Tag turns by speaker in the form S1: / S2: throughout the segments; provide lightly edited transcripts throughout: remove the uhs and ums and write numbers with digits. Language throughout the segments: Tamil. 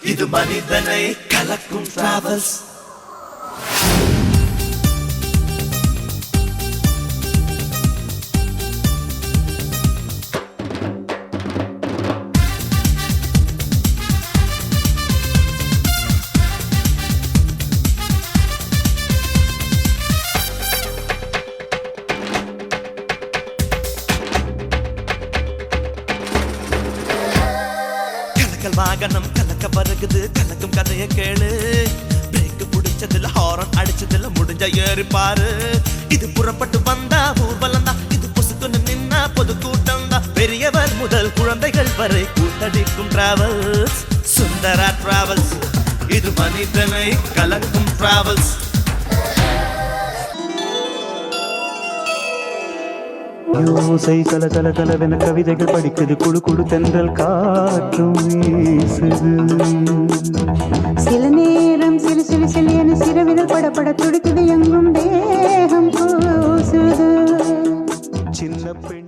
S1: இது மனிதனை கலக்கும் டிராவல்ஸ். வாகனம் கலக்க வருகுது, கலக்கும் கதைய கேளு. பிரேக் பிடிச்சதுல ஹாரன் அடிச்சதுல முடிஞ்ச ஏறி பாரு. இது புறப்பட்டு வந்தா ஊர்வலம் தான், இது பொசுக்குன்னு நின்னா பொது கூட்டம் தான். பெரியவர் முதல் குழந்தைகள் வரை கூட்டடிக்கும் டிராவல்ஸ் சுந்தரா டிராவல்ஸ். இது மனிதனை கலக்கும் டிராவல்ஸ்.
S2: யோசை கல கல கலவென கவிதைகள் படிக்குது, குழு குழு தென்றல் காற்றும் வீசுது.
S3: சில நேரம் சிலு சிலு சிலு என சிறவிதழ் படப்பட துடிக்குது, எங்கும் தேகம் கூசுது.
S2: சின்ன பெண்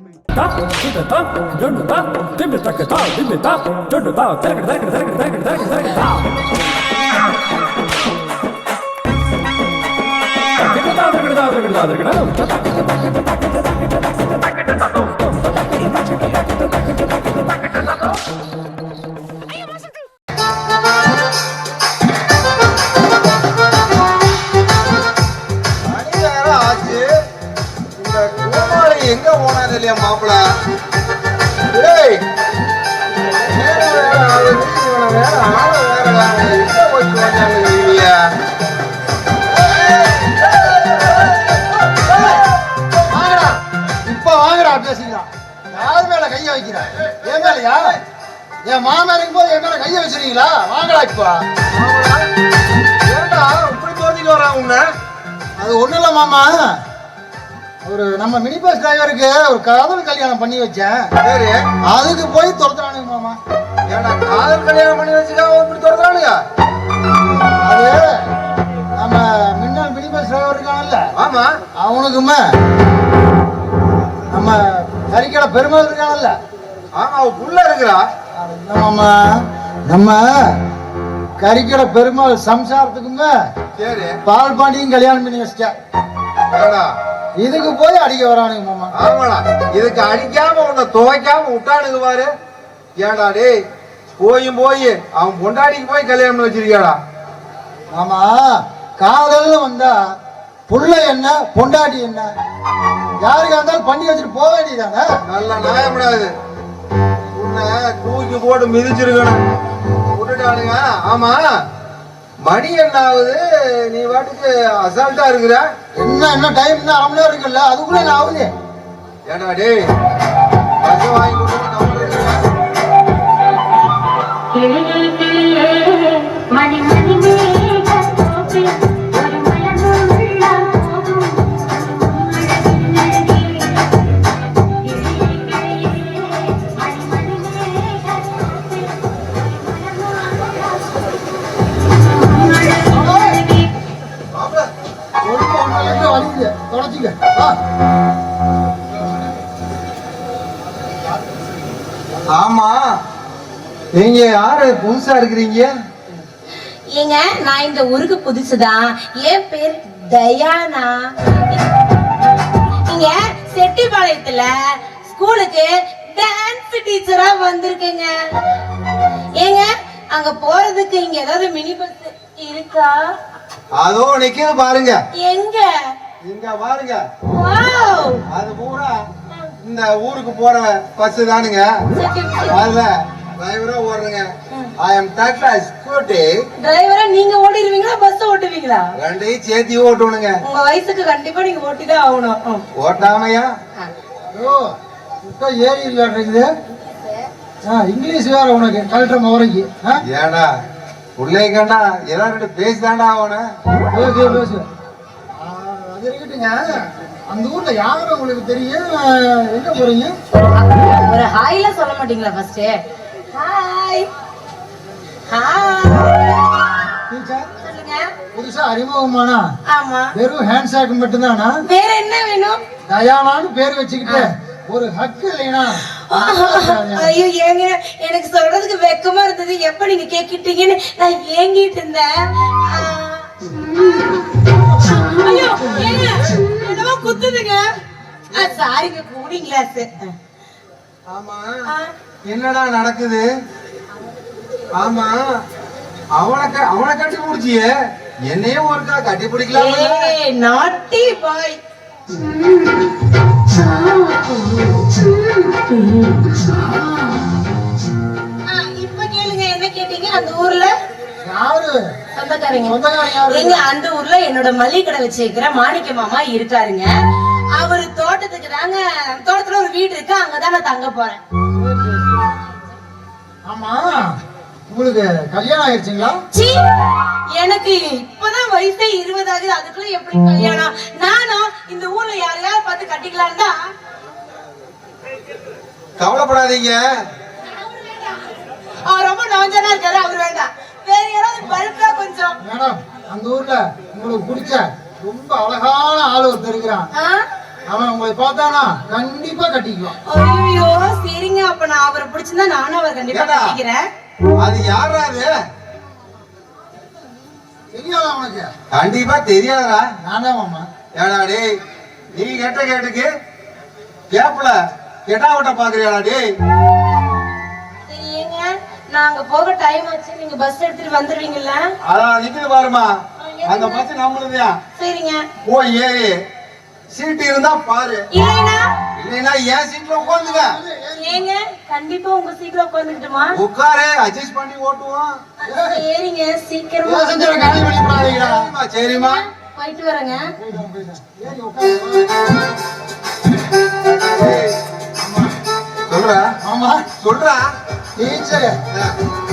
S4: எங்க போனாது இல்லையா மாப்பிள்ள? இப்ப வாங்கடா பேசிக்கலாம். யாரு மேல கைய வைக்கிறா? என் மேலயா? என் மாமா இருக்கும் போது என் மேல கைய வச்சிருக்கீங்களா? வாங்கடா இப்ப. ஏண்டா இப்படி தோண்டிட்டு வர்றான் உன்ன? அது ஒண்ணு இல்ல மாமா, ஒரு நம்ம மினி பஸ் டிரைவருக்கு ஒரு காதல் கல்யாணம் பண்ணி வச்சேன். சரி, அதுக்கு போய் துரத்துறானுங்க மாமா. ஏன்னா காதல் கல்யாணம் பண்ணி வச்சுக்கா இப்படி துரத்துறானுங்க? அது நம்ம மின்னல் மினி பஸ் டிரைவர் இருக்கானல்ல, ஆமா, அவனுக்குமே நம்ம கறிக்கடை பெருமாள் இருக்கானல்ல, ஆமா, அவ புள்ள இருக்கிறா. நம்ம கறிக்கடை பெருமாள் சம்சாரத்துக்குமே சரி பால் பாண்டியும் கல்யாணம் பண்ணி வச்சிட்டேன். இதுக்கு போய் அடிக்க வரானுங்க மாமா. ஆமாடா, இதுக்கு அடிக்காம உன்னை துவைக்காம விட்டானுங்க பாரு. ஏடா டேய், போயும் போய் அவன் பொண்டாடிக்கு போய் கல்யாணம் பண்ணி வச்சிருக்கியாடா. ஆமா, காதல்னு வந்தா புள்ள என்ன பொண்டாடி என்ன யாருக்கா இருந்தாலும் பண்ணி வச்சுட்டு போக வேண்டியதானே. நல்லா நியாயப்படாது. உன்னை தூக்கி போட்டு மிதிச்சிருக்கணும், விட்டுட்டானுங்க. ஆமா, மணி என்ன ஆகுது? நீ வாட்டுக்கு அசால்ட்டா இருக்கிற. என்ன டைம் இன்னும் 1/2 மணி நேரம் இருக்குல்ல, அதுக்குள்ள என்ன ஆகுது? ஏடா டேய், பஸ் வாங்கி கொடுத்து ஆமா, நீங்க யாரு புதுசா இருக்கிறீங்க?
S5: ஏங்க, நான் இந்த ஊருக்கு புதுசுதான். என் பேர் தயானா. இங்க செட்டிபாளையத்துல ஸ்கூலுக்கு டான்ஸ் டீச்சரா வந்திருக்கேங்க. ஏங்க, அங்க போறதுக்கு இங்க ஏதாவது மினி பஸ் இருக்கா?
S4: அதோ நிக்குது பாருங்க.
S5: எங்க?
S4: இங்க பாருங்க.
S5: வாவ்,
S4: அது பூரா இந்த ஊருக்கு போற பஸ் தானுங்க. அதுல டிரைவரா ஓடுறீங்க. I am Tata Scooty.
S5: டிரைவரா நீங்க ஓடிடுவீங்களா, பஸ் ஓட்டுவீங்களா?
S4: ரெண்டையும் சேர்த்து ஓட்டுவனுங்க.
S5: உங்க வயசுக்கு கண்டிப்பா நீங்க ஓட்டிதான் ஆகணும்.
S4: ஓட்டாமையா? ஓ, இப்ப ஏறி இருக்குது. இங்கிலீஷ் வேற உனக்கு கலெக்டர் மவரைக்கு. ஏடா உள்ளே கண்டா ஏதாவது பேசிதாண்டா ஆகணும். பேசு. அது இருக்கட்டுங்க. அந்த ஊர்ல யாரும் உங்களுக்கு தெரியும்? எங்க போறீங்க?
S5: ஒரு ஹாய்ல சொல்ல மாட்டீங்களா? First hi. சொல்லுங்க.
S4: புதுசா அறிமுகமானா?
S5: ஆமா.
S4: வெறும் ஹேண்ட் ஷேக் மட்டும்தானா?
S5: வேற என்ன வேணும்?
S4: தயானான்னு பேர் வச்சுக்கிட்டு ஒரு ஹக் இல்லைனா?
S5: ஐயோ ஏங்க எனக்கு சொல்றதுக்கு வெக்கமா இருந்தது. எப்ப நீங்க கேக்கிட்டீங்கன்னு நான் ஏங்கிட்டு இருந்தேன். ஐயோ ஏங்க என்னமோ குத்துதுங்க. சாரிங்க கூலிங் கிளாஸ்.
S4: ஆமா என்னடா நடக்குது? ஆமா அவனை கட்டி பிடிச்சியே, என்னையும் ஒருக்கா கட்டி பிடிக்கலாம்.
S5: நாட்டி பாய். இப்ப கேளுங்க என்ன கேட்டீங்க? அந்த ஊர்ல எங்க அந்த ஊர்ல என்னோட மளிகை கடை வச்சிருக்கிற மாணிக்க மாமா இருக்காருங்க. அவரு தோட்டத்துக்கு தாங்க, தோட்டத்துல ஒரு வீடு இருக்கு, அங்கதான் நான் தங்க போறேன்.
S4: ஆமா உங்களுக்கு கல்யாணம் ஆயிடுச்சுங்களா?
S5: எனக்கு இப்பதான் வயசே 20 ஆகுது, அதுக்குள்ள எப்படி கல்யாணம்? நானும் இந்த ஊர்ல யாரையாவது பார்த்து கட்டிக்கலாம் தான்.
S4: கவலைப்படாதீங்க,
S5: ரொம்ப நோஞ்சனா இருக்காரு, அவரு வேண்டாம். வேற யாராவது பல்கா கொஞ்சம்.
S4: மேடம் அந்த ஊர்ல உங்களுக்கு பிடிச்ச ரொம்ப அழகான ஆளு ஒருத்தர் இருக்கிறான். அவன் உங்களை பார்த்தானா கண்டிப்பா கட்டிக்குவான்.
S5: ஐயோ சரிங்க, அப்ப நான் அவரை பிடிச்சிருந்தா நானும் அவரை கண்டிப்பா கட்டிக்கிறேன்.
S4: அது யாரா? அது தெரியாதா உனக்கு? கண்டிப்பா தெரியாதா? நானே மாமா. ஏடா டேய், நீ கேட்டுக்கு கேப்ல கெட்டாவட்ட பாக்குறியாடா டேய்?
S5: சரிங்க, நாங்க போக டைம் ஆச்சு, நீங்க பஸ் எடுத்துட்டு வந்துருவீங்கல்ல?
S4: அதான் நிக்குது பாருமா, அந்த பஸ் நம்மளுதா.
S5: சரிங்க,
S4: போய் ஏறி சீட் இருந்தா பாரு, இல்லைன்னா என் சீட்ல உட்காந்துங்க.
S5: ஏங்க கண்டிப்பா உங்க சீட்ல உட்காந்துக்கிட்டுமா?
S4: உட்காரு, அட்ஜஸ்ட் பண்ணி ஓட்டுவோம்.
S5: சரிங்க, சீக்கிரமா
S4: சரிம்மா,
S5: போயிட்டு வரேங்க.
S4: சொல்றா ஆமா சொல்றா.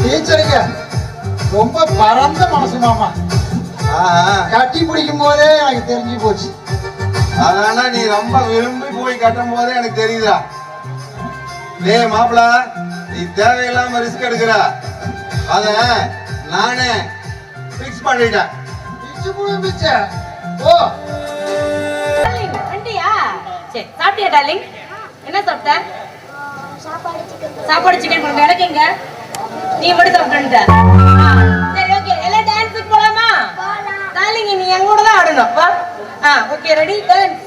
S4: டீச்சருங்க ரொம்ப பரந்த மனசு மாமா. கட்டி பிடிக்கும் போதே எனக்கு தெரிஞ்சு போச்சு. அதனால நீ ரொம்ப விரும்பி போய் கட்டும் போதே எனக்கு தெரியுதா? டேய் மாப்பிள, நீ தேவையில்லாம ரிஸ்க் எடுக்கிற, அத நானே பிக்ஸ் பண்ணிட்டேன். ஓ
S5: வண்டியா? சரி, சாப்பிட்டியா டார்லிங்? என்ன சாப்பிட்ட? சாப்பாடு சிக்கன் குழம்பு. எனக்கு எங்க? நீ மட்டும் சாப்பிட்டு. சரி ஓகே, எல்லாம் டான்ஸுக்கு போலாமா? டார்லிங் நீ எங்க கூட தான் ஆடணும். வா. Okay ready dance.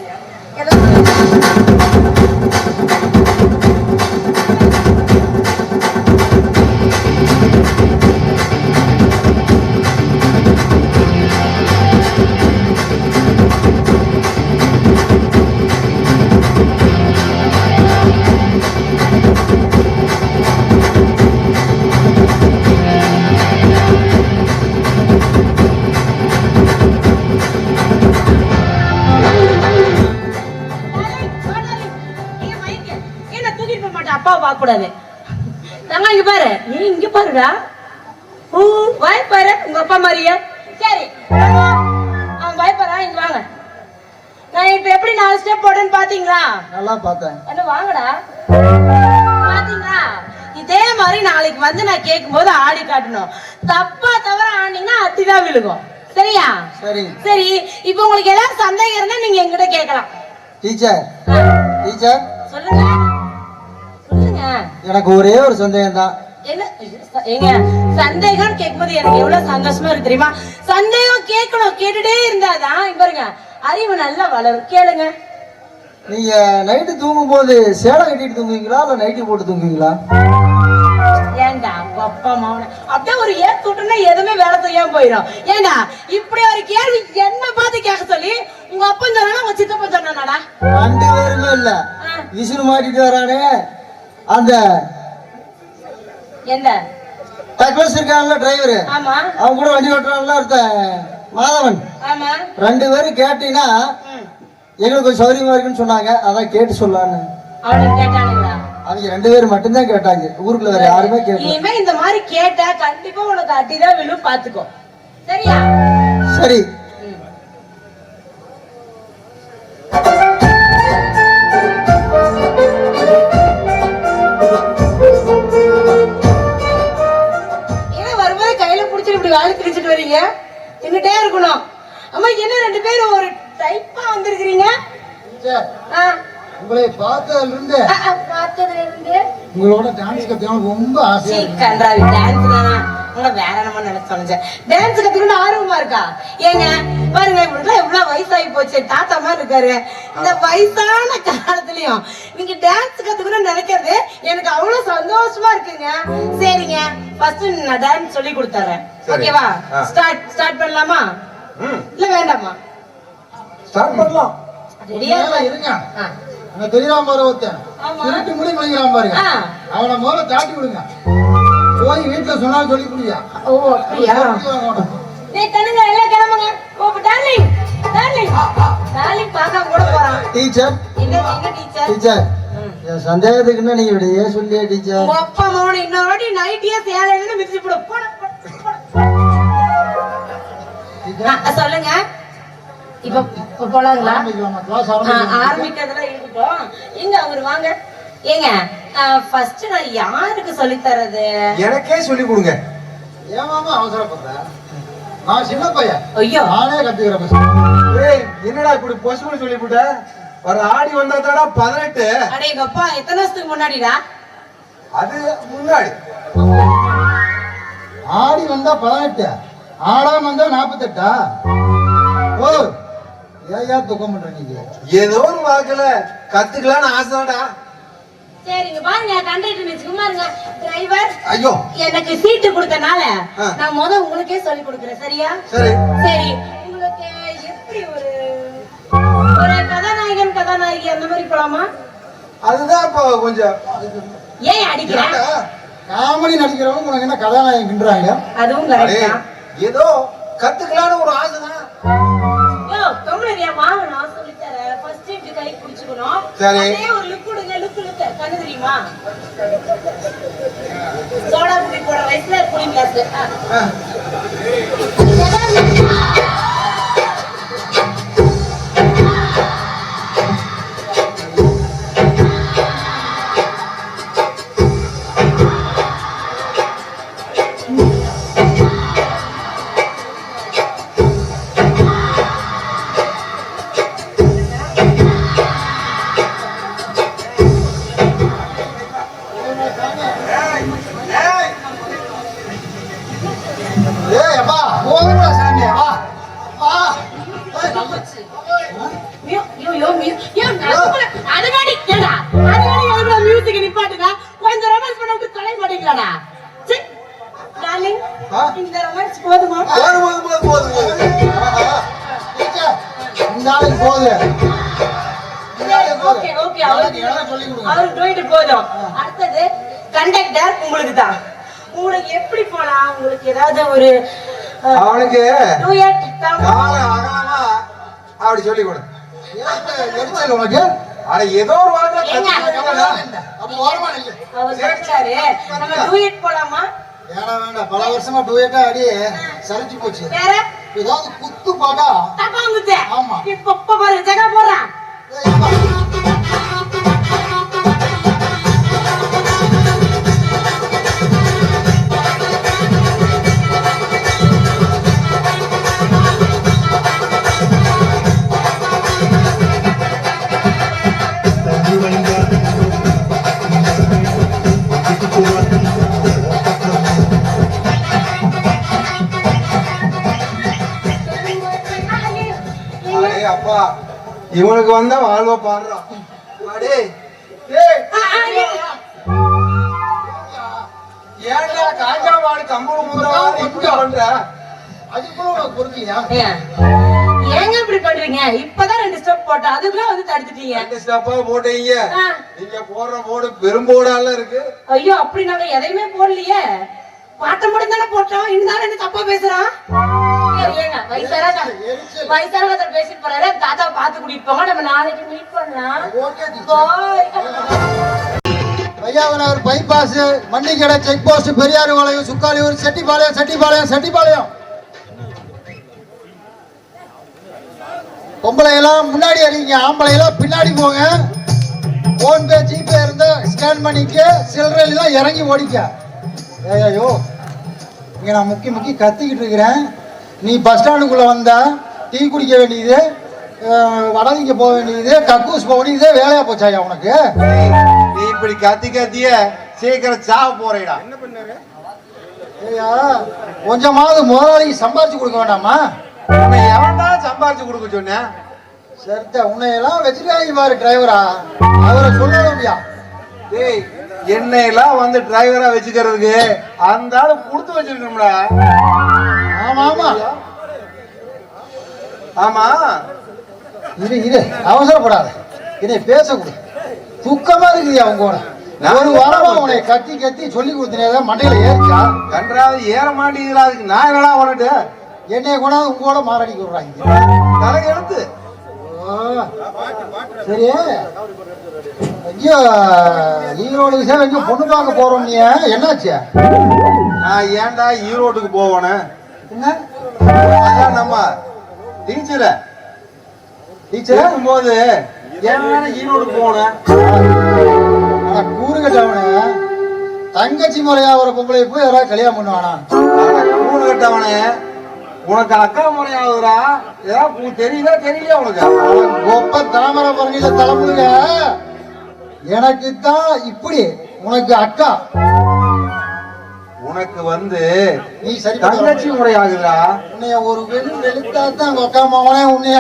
S5: அப்பா பார்க்க கூடாது. தங்க இங்க பாரு, நீ இங்க பாருடா. வாய் பாரு, உங்க அப்பா மாதிரியே. சரி அவன் வாய் பாரு, இங்க வாங்க. நான் இப்ப எப்படி 4 ஸ்டெப் போடுறேன்னு பாத்தீங்களா?
S4: நல்லா பார்த்தேன்.
S5: என்ன வாங்கடா, பாத்தீங்களா? இதே மாதிரி நாளைக்கு வந்து நான் கேட்கும் போது ஆடி காட்டணும். தப்பா தவற ஆனீங்கன்னா அத்திதான் விழுகும். சரியா?
S4: சரி
S5: சரி, இப்ப உங்களுக்கு ஏதாவது சந்தேகம் இருந்தா நீங்க என்கிட்ட கேட்கலாம்.
S4: டீச்சர். டீச்சர்
S5: சொல்லுங்க.
S4: எனக்கு ஒரே ஒரு சந்தேகம் தான்.
S5: என்ன ஏங்க சந்தேகம் கேட்கும்போது எனக்கு எவ்வளவு சந்தோஷமா இருக்கு தெரியுமா? சந்தேகம் கேட்கணும், கேட்டுட்டே இருந்தாதான் பாருங்க அறிவு நல்லா வளரும். கேளுங்க.
S4: நீங்க நைட்டு தூங்கும் போது சேலை கட்டிட்டு தூங்குவீங்களா இல்ல நைட்டி போட்டு தூங்குவீங்களா?
S5: ஏண்டா அப்பா மாவன அப்படியே ஒரு ஏத்துட்டுன்னா எதுவுமே வேலை செய்யாம போயிடும். ஏண்டா இப்படி ஒரு கேள்வி என்ன பார்த்து கேட்க சொல்லி உங்க அப்பா சொன்னா உங்க சித்தப்பா சொன்னாடா?
S4: 2 பேருமே இல்ல, விசிறு மாட்டிட்டு வரானே அந்த
S5: எந்த
S4: டக்ளஸ் இருக்கான்ல டிரைவர்,
S5: ஆமா
S4: அவன் கூட வண்டி ஓட்டுறான்ல ஒருத்த மாதவன்.
S5: ஆமா
S4: 2 பேரும் கேட்டீங்கன்னா எங்களுக்கு கொஞ்சம் சௌரியமா இருக்குன்னு சொன்னாங்க, அதான் கேட்டு சொல்லலான்னு.
S5: அவனுக்கு கேட்டானுங்களா?
S4: அவங்க 2 பேரும் மட்டும்தான் கேட்டாங்க, ஊருக்குள்ள வேற யாருமே கேட்கல.
S5: இனிமே இந்த மாதிரி கேட்டா கண்டிப்பா உனக்கு அடிதான் விழும், பாத்துக்கோ. சரியா?
S4: சரி.
S5: வேலை கிழிச்சிட்டு வரீங்க, எங்கிட்டே இருக்கணும். அம்மா என்ன 2 பேரும் ஒரு டைப்பா வந்திருக்கிறீங்க?
S4: உங்களை பார்த்ததுல இருந்து
S5: பார்த்ததுல இருந்து
S4: உங்களோட டான்ஸ் கத்துக்கணும் ரொம்ப ஆசையா இருக்கு.
S5: கன்றாவி டான்ஸ் தானா உங்களை வேற என்னமோ நினைச்சு சொன்னேன். டான்ஸ் கத்துக்கணும்னு ஆர்வமா இருக்கா? ஏங்க பாருங்க, இவ்வளவு வயசாகி போச்சு, தாத்தா மாதிரி இருக்காரு. இந்த வயசான காலத்துலயும் நீங்க டான்ஸ் கத்துக்கணும்னு நினைக்கிறது எனக்கு அவ்வளவு சந்தோஷமா இருக்குங்க. சரிங்க, ஃபர்ஸ்ட் நான் டான்ஸ் சொல்லி கொடுத்துறேன். ஓகேவா? ஸ்டார்ட் பண்ணலாமா இல்ல வேண்டாமா?
S4: ஸ்டார்ட் பண்ணலாம்.
S5: ரெடியா
S4: இருங்க. அங்க தெரியாம பாரு ஒருத்தன் திருட்டு முடி மணிக்கிறான் பாருங்க, அவனை முதல்ல தாட்டி விடுங்க. போய் வீட்டுல சொன்னாலும் சொல்லி புரியா.
S5: ஓ அப்படியா? டேய் தனுங்க எல்லாம் கிளம்புங்க. ஓ டார்லிங் டார்லிங் டார்லிங் பார்க்க கூட போறான்.
S4: டீச்சர்
S5: எங்க டீச்சர்?
S4: டீச்சர் என் சந்தேகத்துக்குன்னா நீங்க இப்படியே சொல்லியே டீச்சர்.
S5: உங்க அப்பா மகனை இன்னொரு வாட்டி நைட்டியா சேலைன்னு மிதிச்சு போடு. சொல்லுங்க. இப்ப போலாங்களா? ஆரம்பிக்கிறதுல இருக்கட்டும். எங்க அவரு வாங்க. ஏங்க ஃபர்ஸ்ட் நான் யாருக்கு சொல்லி தரது?
S4: எனக்கே சொல்லி கொடுங்க. ஏமாமா அவசரப்படுற? நான் சின்ன பையன்.
S5: ஐயோ
S4: நானே கத்துக்கிறேன். ஏய் என்னடா இப்படி பொசுன்னு சொல்லி போட்ட? வர ஆடி வந்தாதாடா 18.
S5: அட எங்க அப்பா எத்தனை வருஷத்துக்கு முன்னாடிடா?
S4: அது முன்னாடி. ஆடி வந்தா 18, ஆடாம வந்தா 48. ஓ ஏயா துக்கம் பண்ற நீங்க? ஏதோ ஒரு வாக்குல கத்துக்கலாம்னு ஆசைடா.
S5: சரிங்க பாருங்க, கண்டக்டர் சும்மா இருங்க. டிரைவர்
S4: ஐயோ
S5: எனக்கு சீட்டு கொடுத்தனால நான் உங்களுக்கே சொல்லி கொடுக்குறேன். சரியா?
S4: சரி
S5: சரி. உங்களுக்கு எப்படி ஒரு கதாநாயகி அந்த மாதிரி போலாமா?
S4: அதுதான் இப்போ கொஞ்சம்
S5: ஏன் அடிக்கிறேன்?
S4: காமெடி நடிக்கிறவங்க உனக்கு என்ன கதாநாயகன்றாங்க?
S5: அதுவும் கரெக்ட் தான்.
S4: ஏதோ கத்துக்கலாம்னு ஒரு ஆசைதான்.
S5: யோ கம்முறியாமா, நான் சொல்லி தரேன். ஃபர்ஸ்ட் இப்படி கை பிடிச்சுக்கணும்.
S4: சரி.
S5: அதே ஒரு லுக் கொடுங்க. லுக் கண்ணு தெரியுமா? சோடா புடி போற வயசுல கூலிங் கிளாஸ். அடுத்தது கண்டக்டர் உங்களுக்கு தான். உங்களுக்கு எப்படி போலாம்? உங்களுக்கு ஏதாவது ஒரு
S4: அவனுக்கு
S5: டூயட்
S4: அப்படி சொல்லி கொடு. உனக்கு அட ஏதோ ஒரு வார்த்தை
S5: டூயட் போலாமா?
S4: வேண்டாம், பல வருஷமா டூயட்டா அடி சரிச்சு போச்சு.
S5: வேற
S4: ஏதாவது குத்து பாட்டா?
S5: தப்பாங்குது.
S4: ஆமா.
S5: இப்ப பாரு ஜெகா போறான்.
S4: அப்பா இவனுக்கு வந்தா வாழ்வ பாடுறான். ஏன்டா காஞ்சா மாடு கம்பளம் முதுற அதுக்குள்ள உனக்கு பொறுக்கியா?
S5: ஏங்க இப்படி பண்றீங்க? இப்பதான் 2 ஸ்டெப் போட்டா அதுக்குள்ள வந்து தடுத்துட்டீங்க.
S4: 2 ஸ்டெப்பா போட்டீங்க. நீங்க போடுற போடு பெரும்போடால இருக்கு.
S5: ஐயோ அப்படி நாங்க எதையுமே போடலையே, பாட்ட மட்டும் தானே போட்டோம். இருந்தாலும் என்ன தப்பா பேசுறான்? ஏங்க வயசான பேசிட்டு போறாரு. தாத்தா பாத்து கூட்டிட்டு போங்க, நம்ம நாளைக்கு மீட் பண்ணலாம்.
S4: பையாவனவர் பைபாஸ், மண்ணிக்கடை, செக் போஸ்ட், பெரியார் பாளையம், சுக்காலியூர், செட்டிப்பாளையம். பொம்பளை எல்லாம் முன்னாடி அறிவிங்க, ஆம்பளை எல்லாம் பின்னாடி போங்க. போன்பே ஜிபே இருந்தா ஸ்கேன் பண்ணிக்க, சில்லறையெல்லாம் இறங்கி ஓடிக்க. ஐயோ இங்க நான் முக்கி கத்திக்கிட்டு இருக்கிறேன். நீ பஸ் ஸ்டாண்டுக்குள்ள வந்தா டீ குடிக்க வேண்டியது, வடலிங்க போக வேண்டியது, கக்கூஸ் போக வேண்டியது, இதே வேலையா போச்சாயா உனக்கு?
S6: நீ இப்படி கத்தி கத்திய சீக்கிரம் சாவ போறீடா. என்ன பண்ணாரு?
S4: ஐயா, கொஞ்சமாவது முதலாளிக்கு சம்பாரிச்சு கொடுக்க வேண்டாமா?
S6: உன்னை எவன்டா சம்பாரிச்சு கொடுக்க சொன்னேன்?
S4: சரித்த உன்னையெல்லாம் வச்சிருக்காங்க பாரு டிரைவரா, அவரை சொல்லணும்யா.
S6: டேய், என்னையெல்லாம் வந்து டிரைவரா வச்சுக்கிறதுக்கு அந்த ஆளு கொடுத்து வச்சிருக்கணும்டா.
S4: ஆமா ஆமா
S6: ஆமா,
S4: இது அவசரப்படாத, இதை பேசக்கூடாது. துக்கமா இருக்குதுயா உங்க கூட. ஒரு வாரமா உன்னை கத்தி கத்தி சொல்லி கொடுத்தேன், மண்டையில ஏறிச்சா?
S6: கன்றாவது ஏற மாட்டேங்கிறா. அதுக்கு நான் என்னடா உனட்டு
S4: என்னைய கொண்டாந்து உங்க கூட மாரடிக்க விடுறாங்க.
S6: தலை எழுத்து.
S4: சரி, ஐயோ ஈரோடு விஷயம் எங்க பொண்ணு பார்க்க போறோம், நீ என்னாச்சு?
S6: நான் ஏன்டா ஈரோட்டுக்கு போவேன்னு?
S4: என்ன
S6: அதான் நம்ம டீச்சரை போது ஏன் ஈரோடுக்கு போனேன்?
S4: கூறு கட்டவனு தங்கச்சி முறையா ஒரு பொம்பளை போய் யாராவது கல்யாணம் பண்ணுவானா?
S6: கூறு கட்டவனே, உனக்கு அக்கா முறையாகுதுடா. ஏதாவது தெரியல தெரியல உனக்கு?
S4: கொப்ப தாமரை பரணியில தலைமுடிங்க. எனக்கு தான் இப்படி, உனக்கு அக்கா.
S6: உனக்கு வந்து
S4: நீ சரி
S6: தங்கச்சி முறையாகுதுடா.
S4: உன்னைய ஒரு வெளும் வெளுத்தா தான் அக்கா மாவனே உன்னைய.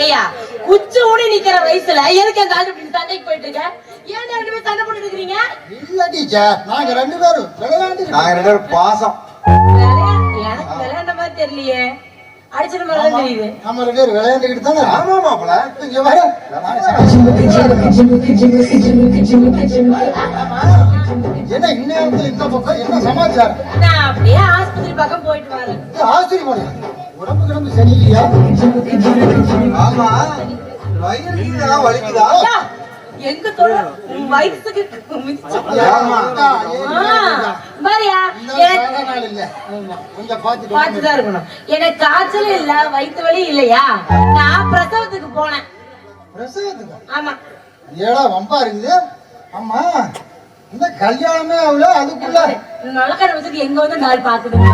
S5: ஐயா, குச்சி ஊடி நிக்கிற வயசுல எதுக்கு அந்த ஆள் இப்படி சண்டைக்கு போயிட்டு இருக்க? ஏன் ரெண்டு பேரும் சண்டை போட்டு இருக்கிறீங்க?
S4: இல்ல டீச்சர், நாங்க ரெண்டு பேரும் விளையாண்டு
S6: நாங்க ரெண்டு பேரும் பாசம்.
S5: எனக்கு விளையாண்ட மாதிரி தெரியலையே, அடிச்சிட்டு மாதிரி தான் தெரியுது.
S4: நம்ம ரெண்டு பேரும் விளையாண்டுக்கிட்டு தானே.
S6: ஆமா மாப்பிள,
S4: இங்க வர என்ன இந்நேரத்துல இந்த பக்கம் என்ன சமாச்சாரம்?
S5: நான் அப்படியே ஆஸ்பத்திரி பக்கம் போயிட்டு வரேன்.
S4: ஆச்சரியம் பண்ணு, உடம்பு கிடம்பு சரியில்லையா?
S6: ஆமா, வயிறு இதெல்லாம் வலிக்குதா?
S5: ஐயா, எங்க தொட உன் வயசுக்கு மிதிச்சு.
S6: ஆமா.
S5: பாரியா,
S4: நாள் இல்ல கொஞ்சம் பார்த்துட்டு
S5: பார்த்துதான் இருக்கணும். எனக்கு காய்ச்சல் இல்ல, வயிற்று வலி இல்லையா? நான் பிரசவத்துக்கு போனேன்.
S4: பிரசவத்துக்கு?
S5: ஆமா.
S4: ஏடா வம்பா இருக்குது. ஆமா, இந்த கல்யாணமே ஆகல, அதுக்குள்ள
S5: நலக்கடை வச்சுட்டு எங்க வந்து நாள் பாக்குதுங்க.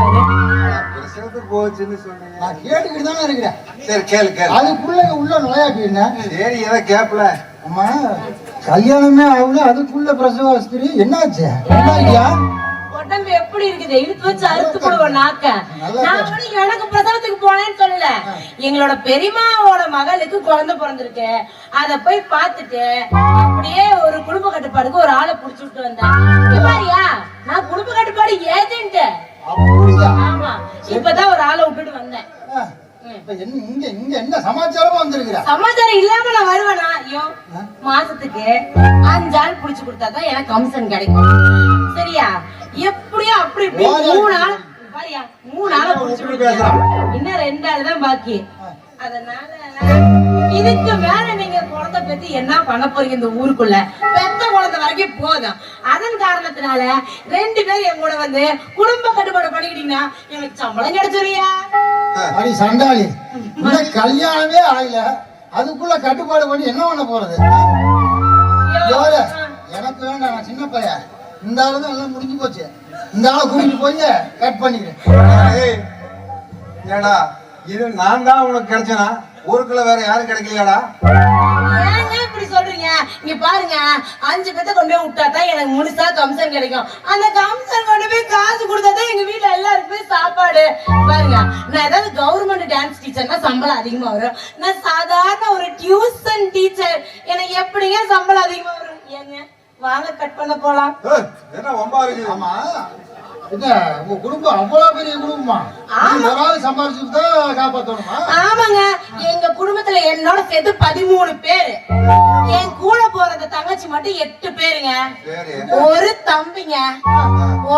S6: பிரசவத்துக்கு போச்சுன்னு சொன்னீங்க.
S4: நான் கேட்டுக்கிட்டு தானே இருக்கிறேன்.
S6: சரி கேளு கேளு.
S4: அதுக்குள்ள உள்ள நுழையாட்டி என்ன?
S6: சரி, எதை கேப்பல?
S4: அம்மா, கல்யாணமே ஆகல, அதுக்குள்ள பிரசவ ஆஸ்பத்திரி என்னாச்சு? என்ன இல்லையா?
S5: உடம்பு எப்படி இருக்குது? இழுத்து வச்சு அறுத்து போடுவோம் நாக்க. நான் கூட எனக்கு பிரசவத்துக்கு போனேன்னு சொல்லல, எங்களோட பெரியம்மாவோட மகளுக்கு குழந்தை பிறந்திருக்கு. அத போய் பார்த்துட்டு அப்படியே ஒரு குடும்ப கட்டுப்பாடுக்கு ஒரு ஆளை புடிச்சு விட்டு வந்தேன். பாரியா, நான் குடும்ப கட்டுப்பாடு ஏஜென்ட். ஆமா, இப்பதான் ஒரு ஆளை விட்டுட்டு வந்தேன்.
S4: இங்க இங்க என்ன சமாச்சாரமா வந்திருக்கிற?
S5: சமாச்சாரம் இல்லாம நான் வருவேனா? ஐயோ, மாசத்துக்கு 5 ஆள் புடிச்சு கொடுத்தாதான் எனக்கு கமிஷன் கிடைக்கும். சரியா? எப்படியோ அப்படி இப்படி 3 ஆள் பாரியா, 3 ஆளை புடிச்சு கொடுத்தேன். இன்னும் 2 ஆள் தான் பாக்கி. அதனால இதுக்கு மேல நீங்க குழந்தை பெத்து என்ன பண்ண போறீங்க? இந்த ஊருக்குள்ள பெத்த குழந்தை வரைக்கும் போதும். அதன் காரணத்தினால 2 பேர் என் கூட வந்து குடும்ப கட்டுப்பாடு பண்ணிக்கிட்டீங்கன்னா எனக்கு சம்பளம் கிடைச்சிருயா?
S4: அடி சண்டாளி, இன்னும் கல்யாணமே ஆகல, அதுக்குள்ள கட்டுப்பாடு பண்ணி என்ன பண்ண போறது? எனக்கு வேண்டாம், நான் சின்ன பையன். இந்த ஆளு தான் எல்லாம் முடிஞ்சு போச்சு. இந்த ஆளை கூட்டிட்டு போய் கட் பண்ணிக்கிறேன்.
S6: ஏடா, இது நான் தான் உனக்கு கிடைச்சனா? ஊருக்குள்ள வேற யாரும் கிடைக்கலையாடா?
S5: ஏங்க இப்படி சொல்றீங்க? இங்க பாருங்க, 5 பேத்த கொண்டு போய் விட்டாதான் எனக்கு முழுசா கமிஷன் கிடைக்கும். அந்த கமிஷன் கொண்டு போய் காசு கொடுத்தாதான் எங்க வீட்டுல எல்லாருக்குமே சாப்பாடு. பாருங்க, நான் ஏதாவது கவர்மெண்ட் டான்ஸ் டீச்சர்னா சம்பளம் அதிகமா வரும். நான் சாதாரண ஒரு டியூஷன் டீச்சர், எனக்கு எப்படிங்க சம்பளம் அதிகமா வரும்? ஏங்க வாங்க கட் பண்ண போலாம்.
S6: என்ன வம்பா இருக்கு?
S4: ஆமா, என்ன உங்க குடும்பம் அவ்வளவு பெரிய குடும்பமா? ஒரு ஆள் சம்பாரிச்சுட்டு தான் காப்பாத்தணுமா?
S5: ஆமாங்க, எங்க குடும்பத்துல என்னோட சேர்த்து 13 பேரு. என் கூட போறது தங்கச்சி மட்டும் 8 பேருங்க. ஒரு தம்பிங்க,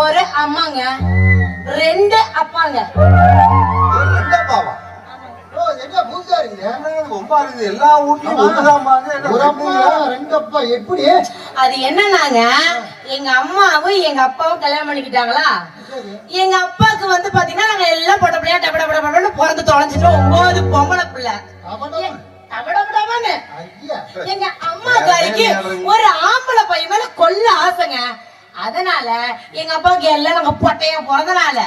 S5: ஒரு அம்மாங்க, 2 அப்பாங்க.
S4: என்ன புதுசா இருக்குது?
S6: வம்பா இருக்குது. எல்லா ஊர்லயும் ஒண்ணுதான் பாங்க.
S4: ஒரு அம்மா 2 அப்பா எப்படி?
S5: அது என்னன்னாங்க, எங்க அம்மாவும் எங்க அப்பாவும் கல்யாணம் பண்ணிக்கிட்டாங்களா. எங்க அப்பாவுக்கு வந்து பாத்தீங்கன்னா நாங்க எல்லாம் பொட்ட பிள்ளையா டபடபடபடன்னு பிறந்து தொலைஞ்சிட்டோம். 9 பொம்பளை பிள்ளை. எங்க அம்மாக்காரிக்கு ஒரு ஆம்பளை பையன் மேல கொல்ல ஆசைங்க. அதனால எங்க அப்பாவுக்கு எல்லாம் நாங்க பொட்டையா பிறந்தனால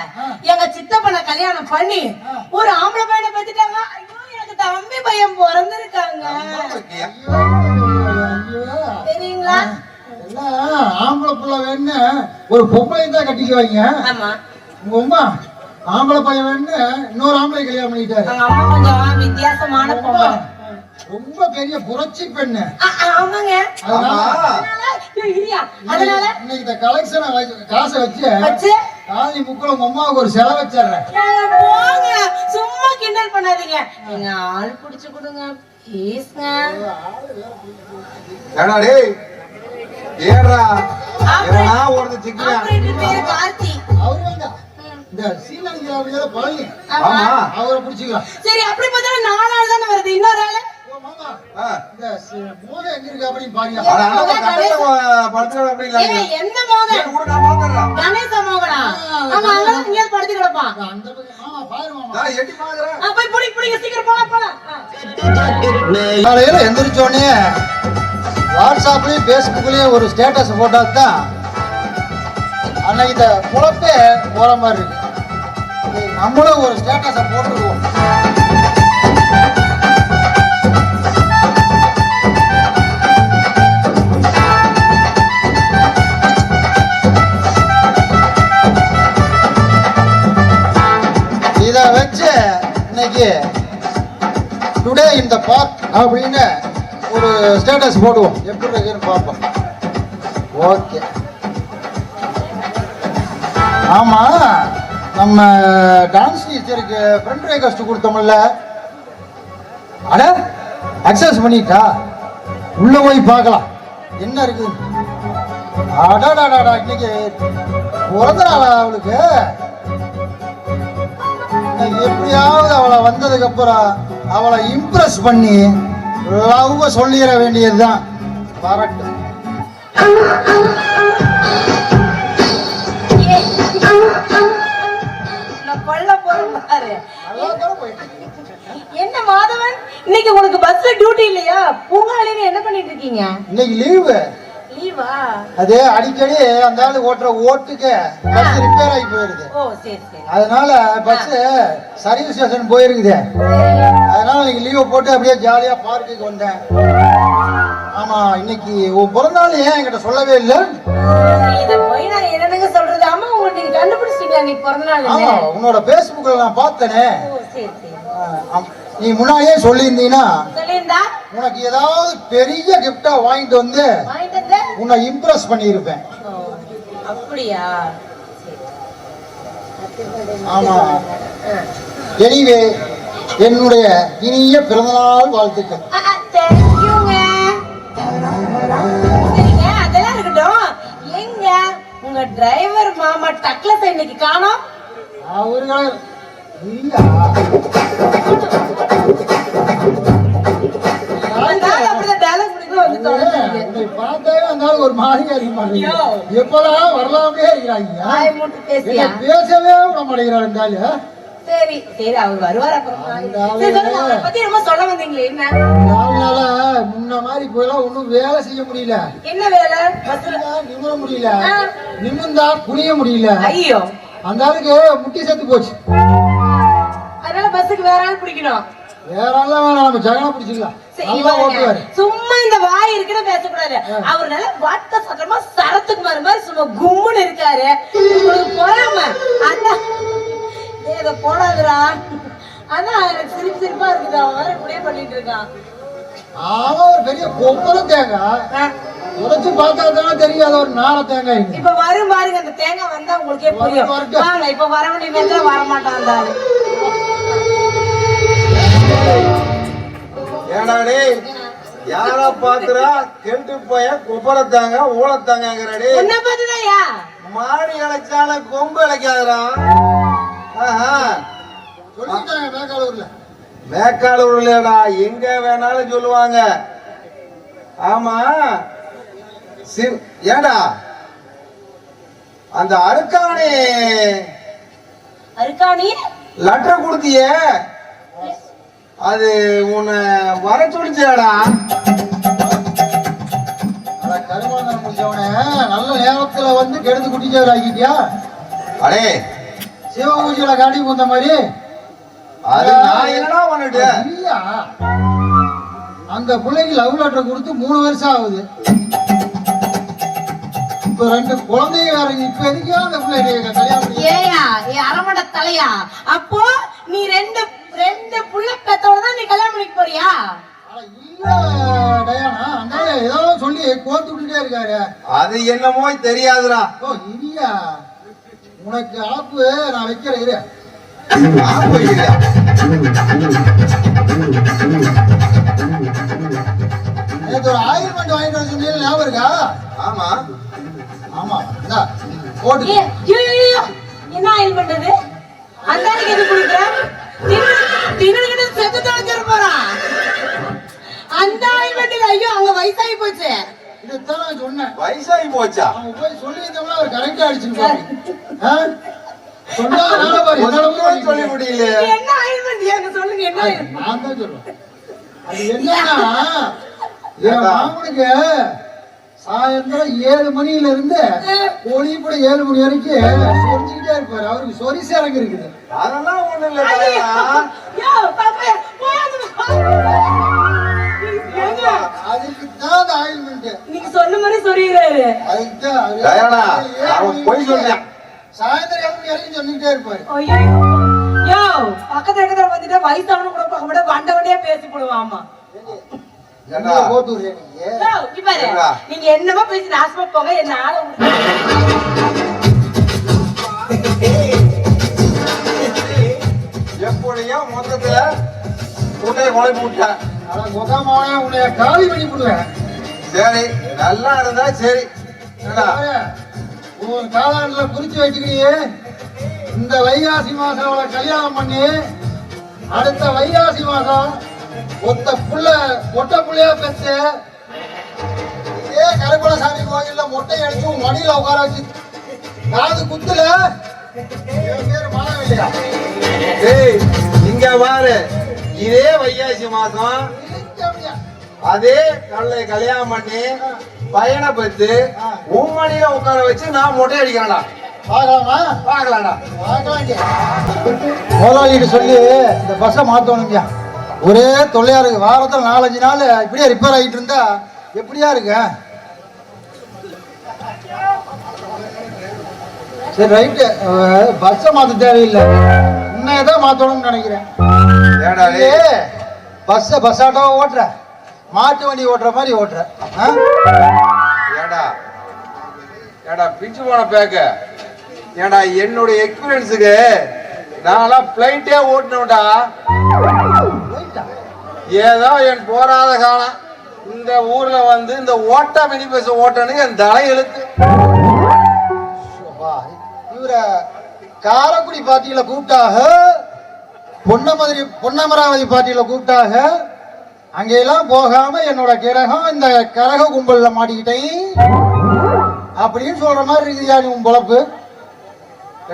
S5: எங்க சித்தப்பனை கல்யாணம் பண்ணி ஒரு ஆம்பளை பையனை பெத்துட்டாங்க. ஐயோ எனக்கு தம்பி பையன் பிறந்திருக்காங்க தெரியுங்களா?
S4: எல்லாம் ஆம்பளை புள்ள வேணுன்னு ஒரு பொம்பளை தான் கட்டிக்குவாங்க.
S5: ஆமா,
S4: உங்க அம்மா ஆம்பளை பையன் வேணுன்னு இன்னொரு ஆம்பளை கல்யாணம் பண்ணிட்டாரு.
S5: எங்க அம்மா கொஞ்சம் வித்தியாசமான பொம்பளை,
S4: ரொம்ப பெரிய புரட்சி பெண்ணு.
S5: ஆமாங்க. அதனால
S4: இன்னைக்கு இந்த கலெக்ஷனை காசை வச்சு
S5: வச்சு
S4: காலனி முக்குல உங்க அம்மாவுக்கு ஒரு செலவு வச்சிடுறேன்.
S5: போங்க, சும்மா கிண்டல் பண்ணாதீங்க. நீங்க ஆள் புடிச்சு கொடுங்க ப்ளீஸ்ங்க.
S6: ஏடா டேய் ஏறா எவனா ஒருத்த சிக்கியா
S5: ஆபரேட்டர் பேரு கார்த்தி.
S4: அவரு வேண்டாம், இந்த சீனாங்க பழனி
S5: ஆமா,
S4: அவரை பிடிச்சிக்கலாம்.
S5: சரி அப்படி பார்த்தா 4 ஆள் தானே வருது. இன்னொரு ஆளு
S4: மாமா இந்த மோகம் எங்க இருக்கு அப்படின்னு பாருங்க.
S6: அட அந்த கட்டல படுத்துற அப்படி இல்ல.
S5: ஏங்க எந்த மோகன்?
S6: கூட நான் பாக்கறேன்.
S5: கணேச மோகனா? ஆமா, அங்க இங்க படுத்து கிடப்பான்.
S4: அந்த பக்கம் மாமா பாரு மாமா.
S6: நான் எட்டி பாக்குறேன்.
S5: போய் புடிங்க சீக்கிரம் போலாம்.
S4: காலையில எந்திரிச்சோடனே வாட்ஸ்அப்லயும் பேஸ்புக்லயும் ஒரு ஸ்டேட்டஸ் போட்டா தான் அன்னைக்கு இந்த குழப்பே போற மாதிரி இருக்கு. நம்மளும் ஒரு ஸ்டேட்டஸை போட்டுருவோம். இதை வச்சு இன்னைக்கு டுடே இந்த பார்க் அப்படின்னு ஒரு ஸ்டேட்டஸ் போடுவோம். எப்படி இருக்குன்னு பார்ப்போம். ஓகே. ஆமா, நம்ம டான்ஸ் டீச்சருக்கு ஃப்ரெண்ட் ரெக்வெஸ்ட் கொடுத்தோம்ல, அட அக்சஸ் பண்ணிட்டா. உள்ள போய் பார்க்கலாம் என்ன இருக்கு. அடாடாடா, இன்னைக்கு பிறந்த நாளா அவளுக்கு. எப்படியாவது அவளை வந்ததுக்கு அப்புறம் அவளை இம்ப்ரெஸ் பண்ணி லவ் சொல்லிட வேண்டியதுதான். வரட்டும்.
S5: என்ன மாதவன், இன்னைக்கு உங்களுக்கு பஸ்ல டியூட்டி இல்லையா? பூங்காலையில என்ன பண்ணிட்டு இருக்கீங்க?
S4: இன்னைக்கு லீவு.
S5: லீவா?
S4: அது அடிக்கடி அந்த ஆளு ஓட்டுற ஓட்டுக்கு பஸ் ரிப்பேர் ஆகி போயிருது.
S5: ஓ சரி சரி.
S4: அதனால பஸ் சர்வீஸ் ஸ்டேஷன் போயிருக்குது. அதனால இன்னைக்கு லீவை போட்டு அப்படியே ஜாலியா பார்க்குக்கு வந்தேன். ஆமா, இன்னைக்கு உன் பிறந்த நாள் ஏன் என்கிட்ட சொல்லவே இல்லை?
S5: இத போய் நான் என்னங்க சொல்றது? ஆமா, உங்களுக்கு நீங்க கண்டுபிடிச்சிட்டீங்களா நீ பிறந்த நாள்?
S4: ஆமா, உன்னோட பேஸ்புக்ல நான் பார்த்தேனே.
S5: ஓ சரி சரி.
S4: நீ முன்னாடியே சொல்லியிருந்தீங்கன்னா
S5: சொல்லிருந்தா
S4: உனக்கு ஏதாவது பெரிய கிஃப்டா வாங்கிட்டு வந்து உன்னை இம்ப்ரெஸ் பண்ணியிருப்பேன்.
S5: அப்படியா?
S4: ஆமா. எனிவே, என்னுடைய இனிய பிறந்தநாள் வாழ்த்துக்கள்.
S5: சரிங்க, அதெல்லாம் இருக்கட்டும். எங்க உங்க டிரைவர் மாமா டக்ளஸ் இன்னைக்கு காணோம்?
S4: அவர்களே இல்ல. ஒரு மாதிரியா இருக்க எப்பதான் வரலாமே இருக்கிறாங்க. பேசவே விட மாட்டேங்கிறாரு இருந்தாலும்.
S5: சரி சரி, அவர் வருவார் அப்புறம். பத்தி ரொம்ப சொல்ல வந்தீங்களே என்ன?
S4: முன்ன மாதிரி போயெல்லாம் ஒண்ணும் வேலை செய்ய முடியல.
S5: என்ன வேலை? பஸ்ல
S4: நிமிர முடியல, நிமிர்ந்தா குனிய முடியல.
S5: ஐயோ,
S4: அந்த ஆளுக்கு முட்டி செத்து போச்சு.
S5: அதனால பஸ்ஸுக்கு வேற ஆள் பிடிக்கணும்.
S4: வேற ஆள் வேணாம், நம்ம ஜகனா பிடிச்சிக்கலாம்.
S5: சும்மா இந்த வாய் இருக்குன்னு பேசக்கூடாது. அவர் நல்ல வாட்ட சட்டமா சரத்துக்கு மாதிரி சும்மா கும்முன்னு இருக்காரு. உங்களுக்கு போறாம அதான் இத போடாதுடா. அதான் எனக்கு சிரிப்பு சிரிப்பா இருக்குது. அவன் வேற இப்படியே பண்ணிட்டு இருக்கான்.
S4: அவன் ஒரு பெரிய கொப்பர தேங்காய் உடைச்சு பார்த்தா தானே தெரியாத ஒரு நார தேங்காய்.
S5: இப்ப வரும் பாருங்க, அந்த தேங்காய் வந்தா உங்களுக்கே புரியும். வாங்க, இப்ப வர வேண்டிய நேரத்துல வர மாட்டான்.
S6: ஏடாடே யாரா பாத்துறா கெட்டு போய கொப்பரத்தாங்க ஊழத்தாங்கங்கறடே.
S5: என்ன பாத்துதாயா?
S6: மாடி இளைச்சால கொம்பு இளைக்காதடா.
S4: சொல்லிட்டாங்க மேக்காலூர்ல.
S6: மேக்காலூர்லடா, எங்க வேணாலும் சொல்லுவாங்க. ஆமா, ஏடா அந்த அருக்காணி லெட்டர் கொடுத்தியே, அது உன்னை வர சொல்லிச்சாடா.
S4: கருமாந்தரம் முடிஞ்சவனே நல்ல நேரத்துல வந்து கெடுத்து குட்டிச்சாரு ஆக்கிட்டியா?
S6: அடே
S4: சிவ பூஜையில காட்டி போந்த மாதிரி
S6: அது நான் என்னடா பண்ணிட்டேன்?
S4: இல்லையா, அந்த பிள்ளைக்கு லவ் லெட்டர் கொடுத்து 3 வருஷம் ஆகுது. இப்ப 2 குழந்தைங்க வேற. இப்ப எதுக்கா அந்த பிள்ளை கல்யாணம் பண்ணி?
S5: ஏயா ஏ அரமட தலையா, அப்போ நீ ரெண்டு புள்ள பெத்தோட தான் நீ கல்யாணம் பண்ணிக்க போறியா?
S4: அட இல்ல டயானா, அந்த ஏதோ சொல்லி கோர்த்து விட்டுட்டே இருக்காரு.
S6: அது என்னமோ தெரியாதுடா.
S4: ஓ இல்லையா, உனக்கு ஆப்பு நான் வைக்கிறேன் இரு.
S6: ஆப்பு இல்லையா?
S4: நேத்து ஒரு ஆயில்மெண்ட் வாங்கிட்டு வர சொன்னீங்க, ஞாபகம் இருக்கா?
S6: ஆமா
S4: ஆமா, இந்தா போட்டு.
S5: ஏ, ஐயோ, ஐயோ, என்ன ஆயில் பண்றது? அந்த ஆளுக்கு எது குடுக்குற? திங்கள்கிட்ட செத்து தொலைச்சிட போறான். அந்த ஆயில் பண்றது, ஐயோ அங்க வயசாகி போச்சு.
S4: இதைத்தான் நான் சொன்னேன்.
S6: வயசாகி போச்சா?
S4: அவன் போய் சொல்லியிருந்தோம்னா அவர் கரெக்டா அடிச்சிருப்பாரு. சொன்னாங்க பாரு,
S6: ஒண்ணுமே சொல்லி முடியல.
S5: என்ன ஆயில் பண்றது எங்க சொல்லுங்க, என்ன ஆயில்?
S4: நான் தான் சொல்றேன். அது என்னன்னா, என் மாமனுக்கு சாயந்தரம் 7 மணியில இருந்து ஒளிப்பட 7 மணி வரைக்கும் சொரிஞ்சுக்கிட்டே இருப்பாரு. அவருக்கு சொரிசு இறங்கி இருக்குது.
S6: அதெல்லாம் ஒண்ணு இல்ல.
S5: யோ, பாப்பா, போயாந்து
S4: அதுக்கு தான் அந்த ஆயில்மெண்ட்.
S5: நீங்க சொன்ன மாதிரி சொல்லிடுறாரு.
S4: அதுக்கு தான்
S6: டயானா, அவன் போய் சொல்றான்.
S4: சாயந்தரம் 7 மணி வரைக்கும் சொல்லிக்கிட்டே இருப்பாரு.
S5: ஐயோ, யோ, பக்கத்துல வந்துட்டா வயசானவனு கூட பார்க்க விட வண்டவனே பேசி போடுவாமா.
S4: என்ன போட்டு விடுறீங்க நீங்க?
S5: யோ, இங்க பாரு, நீங்க என்னமா பேசி நாசமா போங்க, என்ன ஆள
S6: எப்படியோ மொத்தத்துல உன்னை குழம்பு விட்டேன்.
S4: ஆனா முகமான உன்னை காலி பண்ணி விடுவேன்.
S6: சரி, நல்லா இருந்தா சரி. என்னடா?
S4: உன் காலாண்டுல குறிச்சு வச்சுக்கிறியே, இந்த வைகாசி மாசம் அவளை கல்யாணம் பண்ணி அடுத்த வைகாசி மாசம் ஒத்த புள்ளையா பெற்று இதே கருப்பணசாமி கோயில்ல மொட்டை அடிச்சு உன் மடியில உட்கார வச்சு காது குத்துல என் பேரு மாணவில்லையா?
S6: டேய், இங்க பாரு, இதே வைகாசி மாசம் அதே கல்லை கல்யாணம் பண்ணி பையனை பெற்று உம்மணியில உட்கார வச்சு நான் மொட்டை அடிக்கிறேன்டா.
S4: பார்க்கலாமா?
S6: பார்க்கலாம்டா.
S4: முதலாளிகிட்ட சொல்லி இந்த பஸ்ஸை மாத்தணுங்க. ஒரே தொல்லையா இருக்கு. வாரத்தில் 4-5 நாள் இப்படியே ரிப்பேர் ஆகிட்டு இருந்தா எப்படியா இருக்கு? சரி ரைட்டு, பஸ்ஸை மாத்த தேவையில்லை, இன்னதான் மாத்தணும்னு நினைக்கிறேன்.
S6: ஏடா டேய்,
S4: பஸ்ஸாட்டோ ஓட்டுற, மாட்டு வண்டி ஓட்டுற மாதிரி ஓட்டுற.
S6: ஏடா ஏடா பிச்சு போன பேக்க. ஏடா என்னுடைய எக்ஸ்பீரியன்ஸுக்கு நான்லாம் பிளைட்டே ஓட்டினோம்டா. ஏதோ என் போராத காலம் இந்த ஊர்ல வந்து இந்த ஓட்ட மினி பஸ் ஓட்டனுக்கு என் தலை எழுத்து.
S4: இவர காரக்குடி பார்ட்டியில கூப்பிட்டாக, பொன்னமராவதி பார்ட்டியில கூப்பிட்டாக, அங்கெல்லாம் போகாம என்னோட கிரகம் இந்த கரக கும்பல்ல மாட்டிக்கிட்டேன் அப்படின்னு சொல்ற மாதிரி இருக்குதியா நீ உன் பொழப்பு?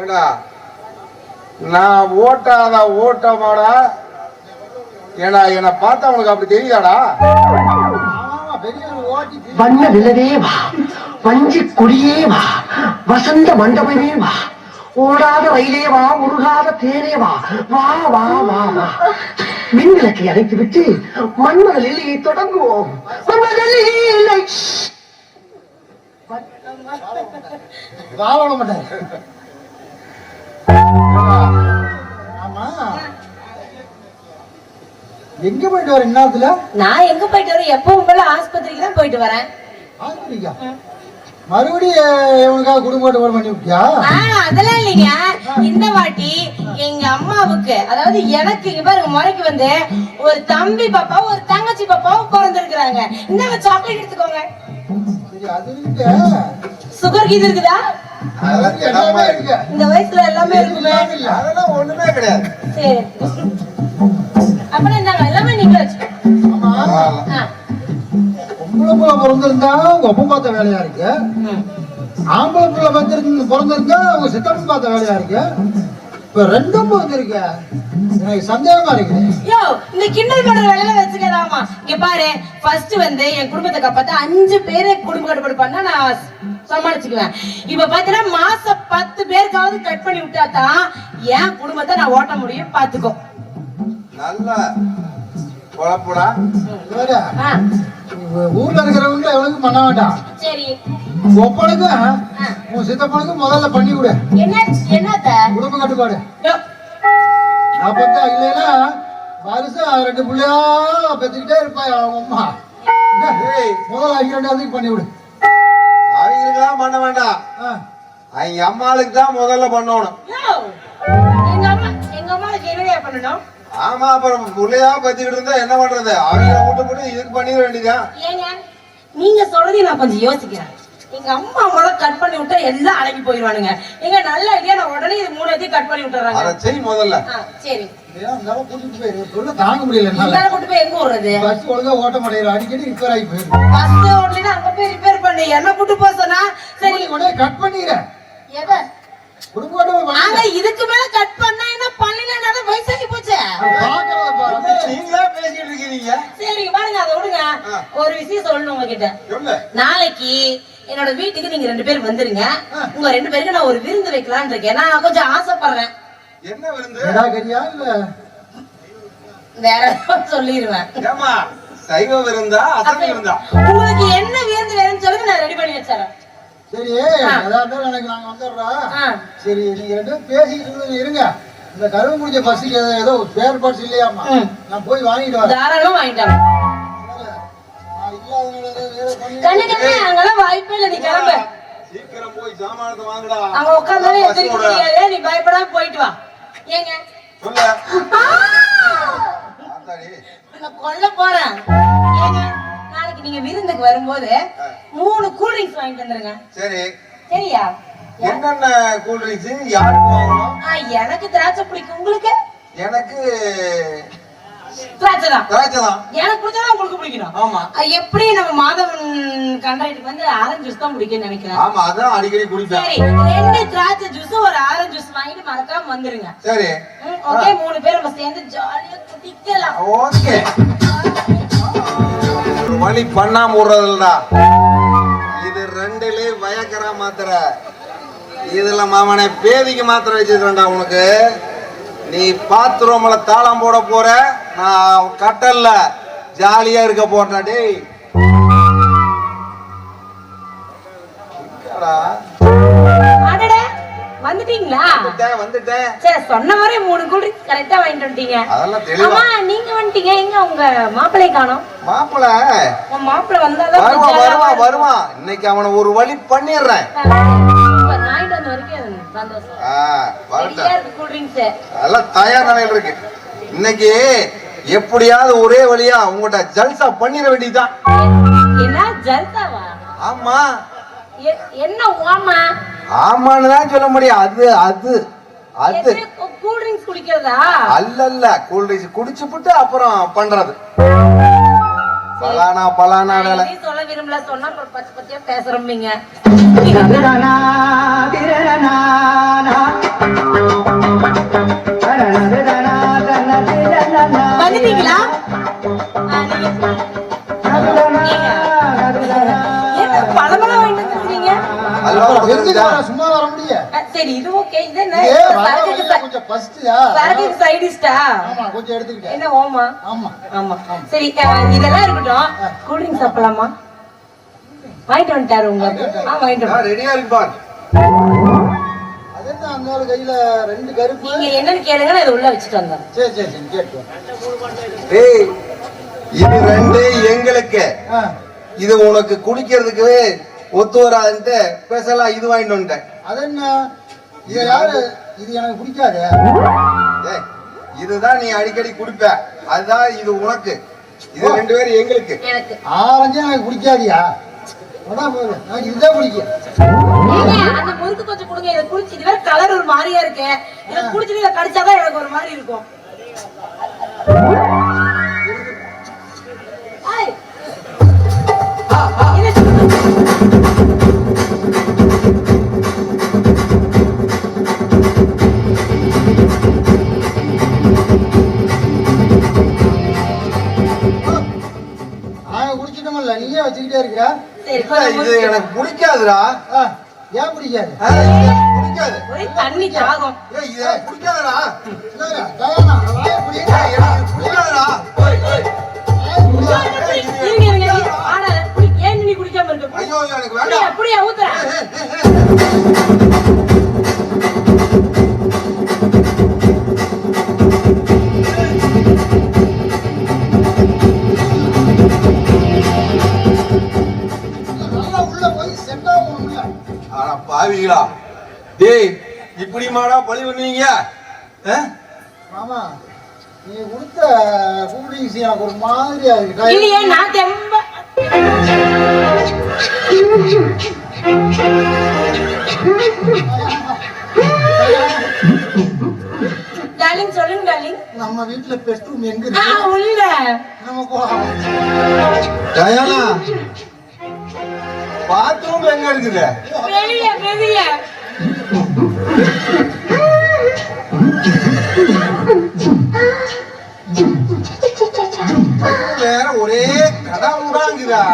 S6: ஏடா நான் ஓட்டாத ஓட்டமாடா. ஏடா என்னை பார்த்தா உனக்கு அப்படி தெரியாதா?
S4: ஆமா, பெரிய ஓட்டி
S7: வண்ண நிலவே வா, வஞ்சி கொடியே வா, வசந்த மண்டபமே வா, ஓடாத ரயிலே வா, முருகாத தேனே வா, வா வா வா வா. மின்விளக்கை அணைத்து விட்டு மன்மத லீலையை தொடங்குவோம். மன்மத லீலை.
S4: வாழ மாட்டாரு. ஆமா, எங்க போயிட்டு வர இந்நேரத்துல?
S5: நான் எங்க போயிட்டு வரேன்? எப்பவும் போல ஆஸ்பத்திரிக்கு தான் போயிட்டு வரேன்.
S4: ஆஸ்பத்திரிக்கா? மறுபடியும் இவனுக்காக குடும்பம் பண்ணி விட்டியா?
S5: அதெல்லாம் இல்லைங்க. இந்த வாட்டி எங்க அம்மாவுக்கு, அதாவது எனக்கு இங்க பாருங்க, முறைக்கு வந்து ஒரு தம்பி பாப்பா ஒரு தங்கச்சி பாப்பாவும் பிறந்திருக்கிறாங்க. இந்தாங்க சாக்லேட் எடுத்துக்கோங்க.
S4: சரி, அது இருக்கு.
S5: சுகர் கீது இருக்குதா?
S4: அதெல்லாம் எல்லாமே இருக்கு.
S5: இந்த வயசுல எல்லாமே இருக்குமே.
S6: அதெல்லாம் ஒண்ணுமே கிடையாது.
S5: சரி, அப்பனா இந்தாங்க எல்லாமே நீங்க வச்சுக்கோங்க.
S4: ஆமா, பொம்பளை புள்ள பிறந்திருந்தா உங்க அப்பா பார்த்த வேலையா இருக்கு. ஆம்பளை புள்ள பிறந்திருந்தா உங்க சித்தப்பன் பார்த்த வேலையா இருக்கு. இப்ப ரெண்டும் பிறந்திருக்க, எனக்கு சந்தேகமா இருக்கு.
S5: யோ, இந்த கிண்டல் பண்ற வேலையில வச்சுக்கலாமா? இங்க பாரு, ஃபர்ஸ்ட் வந்து என் குடும்பத்தை காப்பாத்த 5 பேரை குடும்ப கட்டுப்பாடு பண்ணா நான் சமாளிச்சுக்குவேன். இப்ப பாத்தீங்கன்னா மாசம் 10 பேருக்காவது கட் பண்ணி விட்டாதான் என் குடும்பத்தை நான் ஓட்ட முடியும். பாத்துக்கோ.
S6: நல்ல குழப்படா.
S5: ஆ,
S4: ஊர்ல இருக்கிறவங்க எவ்வளவு பண்ண வேண்டாம்.
S5: சரி.
S4: ஒப்பனுக்கும் உன் சித்தப்பனுக்கும் முதல்ல பண்ணி விடு.
S5: என்னத்த
S4: குடும்ப கட்டுப்பாடு.
S5: யோ,
S4: அப்பதான் இல்லைன்னா வருஷம் 2 பிள்ளையா பெற்றுக்கிட்டே இருப்பாய் அவங்க அம்மா. முதல்ல அவங்க 2 பண்ணி விடு.
S6: அவங்களுக்கெல்லாம் பண்ண வேண்டாம். அவங்க அம்மாளுக்கு தான் முதல்ல பண்ணணும்.
S5: யோ, எங்க அம்மாவுக்கு என்னையா பண்ணணும்?
S6: ஆமா, அப்புறம் பிள்ளையா பத்திக்கிட்டு இருந்தா என்ன பண்றது? அவங்கள விட்டு போட்டு இதுக்கு பண்ணிட வேண்டியதான்.
S5: ஏங்க நீங்க சொல்றதையும் நான் கொஞ்சம் யோசிக்கிறேன். எங்க அம்மா கட் பண்ணி விட்டா எல்லாம் அடங்கி போயிடுவானுங்க. எங்க நல்ல ஐடியா, நான் உடனே இது 3 கட் பண்ணி விட்டுறாங்க.
S6: அதை செய் முதல்ல.
S5: சரி,
S4: கூட்டிட்டு போய் சொல்ல தாங்க முடியல.
S5: கூட்டு போய் எங்க விடுறது?
S4: பஸ் ஒழுங்கா ஓட்ட மாட்டேங்கிற, அடிக்கடி ரிப்பேர் ஆகி போயிரு.
S5: பஸ் ஓடலைன்னா அங்க போய் ரிப்பேர் பண்ணி என்ன கூட்டு போக சொன்னா சரி
S4: உடனே கட் பண்ணிக்கிறேன்.
S5: எதை
S4: குடும்ப கட்டுப்பாடு
S5: ஆனா இதுக்கு மேல கட் பண்ணா என்ன பண்ணல? வயசாகி போச்சு.
S6: நீங்களே பேசிட்டு இருக்கீங்க.
S5: சரி பாருங்க, அதை விடுங்க. ஒரு விஷயம் சொல்லணும் உங்ககிட்ட. நாளைக்கு என்னோட வீட்டுக்கு நீங்க 2 பேர் வந்துருங்க. உங்க 2 பேருக்கு நான் ஒரு விருந்து வைக்கலாம்னு இருக்கேன். நான் கொஞ்சம் ஆசைப்படுறேன்.
S6: என்ன விருந்து?
S4: இல்ல
S5: வேற சொல்லிடுவேன்.
S6: ஏமா சைவ விருந்தா அசைவ விருந்தா?
S5: உங்களுக்கு என்ன விருந்து வேணும்னு சொல்லுங்க, நான் ரெடி பண்ணி வச்சிடறேன்.
S4: சரி, அதான் எனக்கு நாங்க வந்துடுறோம். சரி, நீங்க 2 பேசிக்கிட்டு இருங்க. இந்த கரும்பு முடிஞ்ச பஸ்ஸுக்கு ஏதோ ஸ்பேர் பார்ட்ஸ் இல்லையாமா? நான் போய் வாங்கிட்டு வரேன்.
S5: தாராளமா வாங்கிட்டாங்க. அங்கெல்லாம் வாய்ப்பே இல்லை. நீ கிளம்பு.
S6: சீக்கிரம் போய் சாமானத்தை வாங்குடா.
S5: அங்க உட்கார்ந்தாலே எதிர்க்க முடியாது. நீ பயப்படாம போயிட்டு வா. ஏங்க
S6: சொல்ல
S5: நான் கொல்ல போறேன். ஏங்க நாளைக்கு நீங்க விருந்துக்கு வரும்போது 3 கூல் ட்ரிங்க்ஸ் வாங்கிட்டு வந்துருங்க.
S6: சரி.
S5: சரியா?
S6: என்னென்ன கூல் ட்ரிங்க்ஸ் யாருக்கு வாங்கணும்?
S5: எனக்கு திராட்சை பிடிக்கும். உங்களுக்கு?
S6: எனக்கு
S5: திராட்சை தான். எனக்கு பிடிச்சதா உங்களுக்கு பிடிக்கணும்.
S6: ஆமா.
S5: எப்படி நம்ம மாதவன் கண்டக்டருக்கு வந்து ஆரஞ்சு ஜூஸ் தான் பிடிக்கும்னு நினைக்கிறேன்.
S6: ஆமா, அதான் அடிக்கடி குடிப்பேன்.
S5: சரி, 2 திராட்சை ஜூஸ் ஒரு ஆரஞ்சு ஜூஸ் வாங்கிட்டு மறக்காம வந்துருங்க.
S6: சரி.
S5: ஓகே, 3 பேர் நம்ம சேர்ந்து ஜாலியா குடிக்கலாம்.
S6: ஓகே. வழி பண்ணாம விடுறதுலடா. இது 2லயே வயக்கரா மாத்திரை. இதுல மாமனே பேதிக்கு மாத்திரை வச்சிருக்கேன்டா உனக்கு. நீ பாத்ரூம்ல தாளம் போட போற, நான் கட்டல்ல ஜாலியா இருக்க போறா. டேய்
S5: அடடே, வந்துட்டீங்களா?
S6: வந்துட்டேன்.
S5: சரி, சொன்ன மாதிரி 3 கூல் ட்ரிங்க்ஸ் கரெக்ட்டா வாங்கிட்டு வந்துட்டீங்க.
S6: அதெல்லாம் தெளிவா.
S5: அம்மா நீங்க வந்துட்டீங்க. எங்க உங்க மாப்பிளை காணோம்?
S6: மாப்பிள
S5: உங்க மாப்பிளை வந்தாதான்
S6: வருவான். இன்னைக்கு அவனை ஒரு வழி பண்ணிடுறேன்.
S5: வாங்கிட்டு வந்த வரைக்கும் சந்தோஷம். கூல் ட்ரிங்க்ஸ்
S6: எல்லாம் தயார் நிலையில இருக்கு. இன்னைக்கு எப்படியாவது ஒரே வழியா உங்கள்கிட்ட ஜல்சா பண்ணிட வேண்டியதுதான்.
S5: என்ன ஜல்சாவா?
S6: ஆமா.
S5: என்ன ஓமா?
S6: ஆமான்னு தான் சொல்ல முடியும். அது அது அது
S5: கூல் ட்ரிங்க்ஸ் குடிக்கிறதா?
S6: அல்ல, கூல் ட்ரிங்க்ஸ் குடிச்சுப்புட்டு அப்புறம் பண்றது. பலானா வேலை.
S5: சொல்ல விரும்பல, சொன்னா பச்சை பச்சையா பேசுறீங்க. வந்துட்டீங்களா? பழமெல்லாம் வாங்கிட்டு வந்துருக்கீங்க.
S4: சும்மா வர முடியும்.
S5: சரி, இது ஓகே. இது என்ன
S4: கொஞ்சம் ஃபர்ஸ்ட்யா
S5: சரக்கு சைடிஸ்டா?
S4: ஆமா, கொஞ்சம் எடுத்துக்கிட்டேன்.
S5: என்ன ஓமா?
S4: ஆமா
S5: ஆமா. சரி, இதெல்லாம் இருக்கட்டும். கூல் ட்ரிங்க்ஸ் சாப்பிடலாமா? வாங்கிட்டு வந்துட்டாரு உங்க. வாங்கிட்டு
S6: ரெடியா இருக்கு பார்.
S4: அது என்ன அந்த கையில 2 கருப்பு?
S5: நீங்க என்னன்னு கேளுங்க, நான் இதை உள்ள வச்சுட்டு வந்தேன்.
S4: சரி கேட்டு.
S6: ஏய், இது 2 எங்களுக்கு. இது உனக்கு குடிக்கிறதுக்கு ஒத்து வராதுன்ட்டு ஸ்பெஷலா இது வாங்கிட்டு வந்துட்டேன்.
S4: அது என்ன? இது யாரு? இது எனக்கு பிடிக்காது.
S6: ஏய், இதுதான் நீ அடிக்கடி குடிப்ப. அதுதான் இது உனக்கு. இது 2 பேரும் எங்களுக்கு.
S5: எனக்கு
S4: ஆரஞ்சு எனக்கு பிடிக்காதியா? எனக்கு இதுதான் பிடிக்கும்.
S5: அந்த முறுக்கு கொஞ்சம் கொடுங்க. இதை குடிச்சு இது வேற கலர் ஒரு மாதிரியா இருக்கு. இதை குடிச்சிட்டு இதை கடிச்சாதான் எனக்கு ஒரு மாதிரி இருக்கும்.
S4: நாங்க குடிச்சிட்டோம்ல, நீயே வச்சுக்கிட்டே இருக்கிற.
S5: சரி
S6: இது எனக்கு பிடிக்காதுடா.
S4: ஏன் பிடிக்காது?
S6: இது பிடிக்காது.
S5: ஒரே தண்ணி தாகம்.
S6: இது எனக்கு பிடிக்காதுடா.
S4: இல்லையா? தயாரா? வாயை பிடி.
S6: எனக்கு பிடிக்காதுடா.
S5: இருங்க ஆனா ஏன் நீ குடிக்காம இருக்க?
S6: ஐயோ எனக்கு வேண்டாம்.
S5: அப்படியே ஊத்துறா.
S4: நல்லா உள்ள போய் செட் ஆகணும்ல.
S6: ஆனா பாவிகளா, டேய் இப்படி மாடா பழி பண்ணுவீங்க?
S4: மாமா, நீ கொடுத்த கூல்ட்ரிங்க்ஸ் எனக்கு ஒரு மாதிரியா இருக்கு.
S5: இல்லையே நான் தெம்ப டார்லிங் சொல்லுங்க டார்லிங்.
S4: நம்ம வீட்டுல பெஸ்ட் ரூம் எங்க இருக்கு?
S5: உள்ள
S4: நம்ம போலாம்.
S6: தயானா, பாத்ரூம் எங்க இருக்குது?
S5: வெளியே வெளியே.
S6: வேற ஒரே கடை உண்டாங்குதா?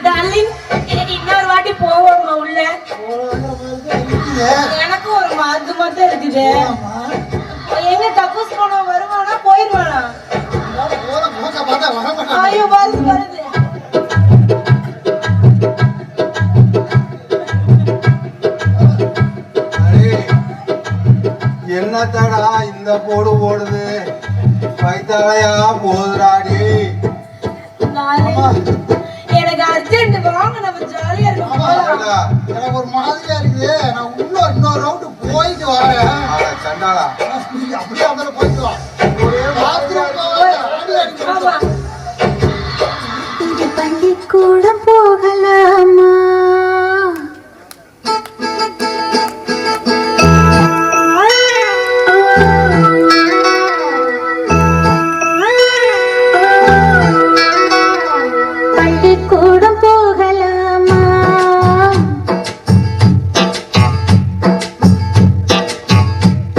S5: டார்லிங் இன்னொரு வாட்டி போவோமா உள்ள? எனக்கு ஒரு மாத்து மட்டும் இருக்குது. எங்க தப்பூஸ் போன வருவானா போயிருவானா? ஐயோ வருது வருது.
S6: என்னத்தடா இந்த போடு போடுது? வயித்தாலையா போதுராடி.
S5: எனக்கு அர்ஜென்ட் வாங்க, நம்ம ஜாலியா இருக்கோம்.
S4: எனக்கு ஒரு மாதிரியா இருக்குது. நான் இன்னொரு ரவுண்டு போயிட்டு வரேன்.
S6: சண்டாளா,
S4: அப்படியே அந்த போயிட்டு வா.
S5: ஆமா
S3: இது பள்ளிக்கூடம் போகலாமா? பள்ளிக்கூடம் போகலாமா?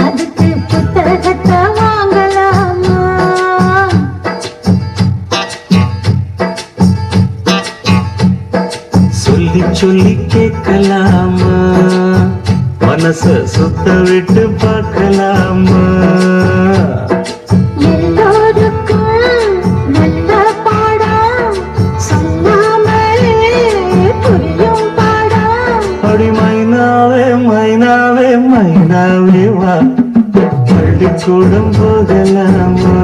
S3: அதுக்கு புத்தகத்தை வாங்கலாமா?
S2: சொல்லி சொல்லி கேட்கலாமா? மனச சுத்த விட்டு பார்க்கலாமா?
S3: எல்லோருக்கும் நல்ல பாடம் சொல்லாமலே புரியும் பாடம்.
S2: அடி மைனாவே மைனாவே மைனாவே வா, பள்ளிக்கூடம் போகலாமா?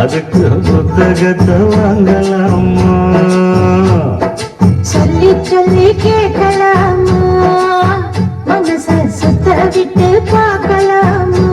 S2: அதுக்கு புத்தகத்தை வாங்கலாமா?
S3: சொல்லி சொல்லி கேட்கலாமா? மனச சுத்த விட்டு பார்க்கலாமா?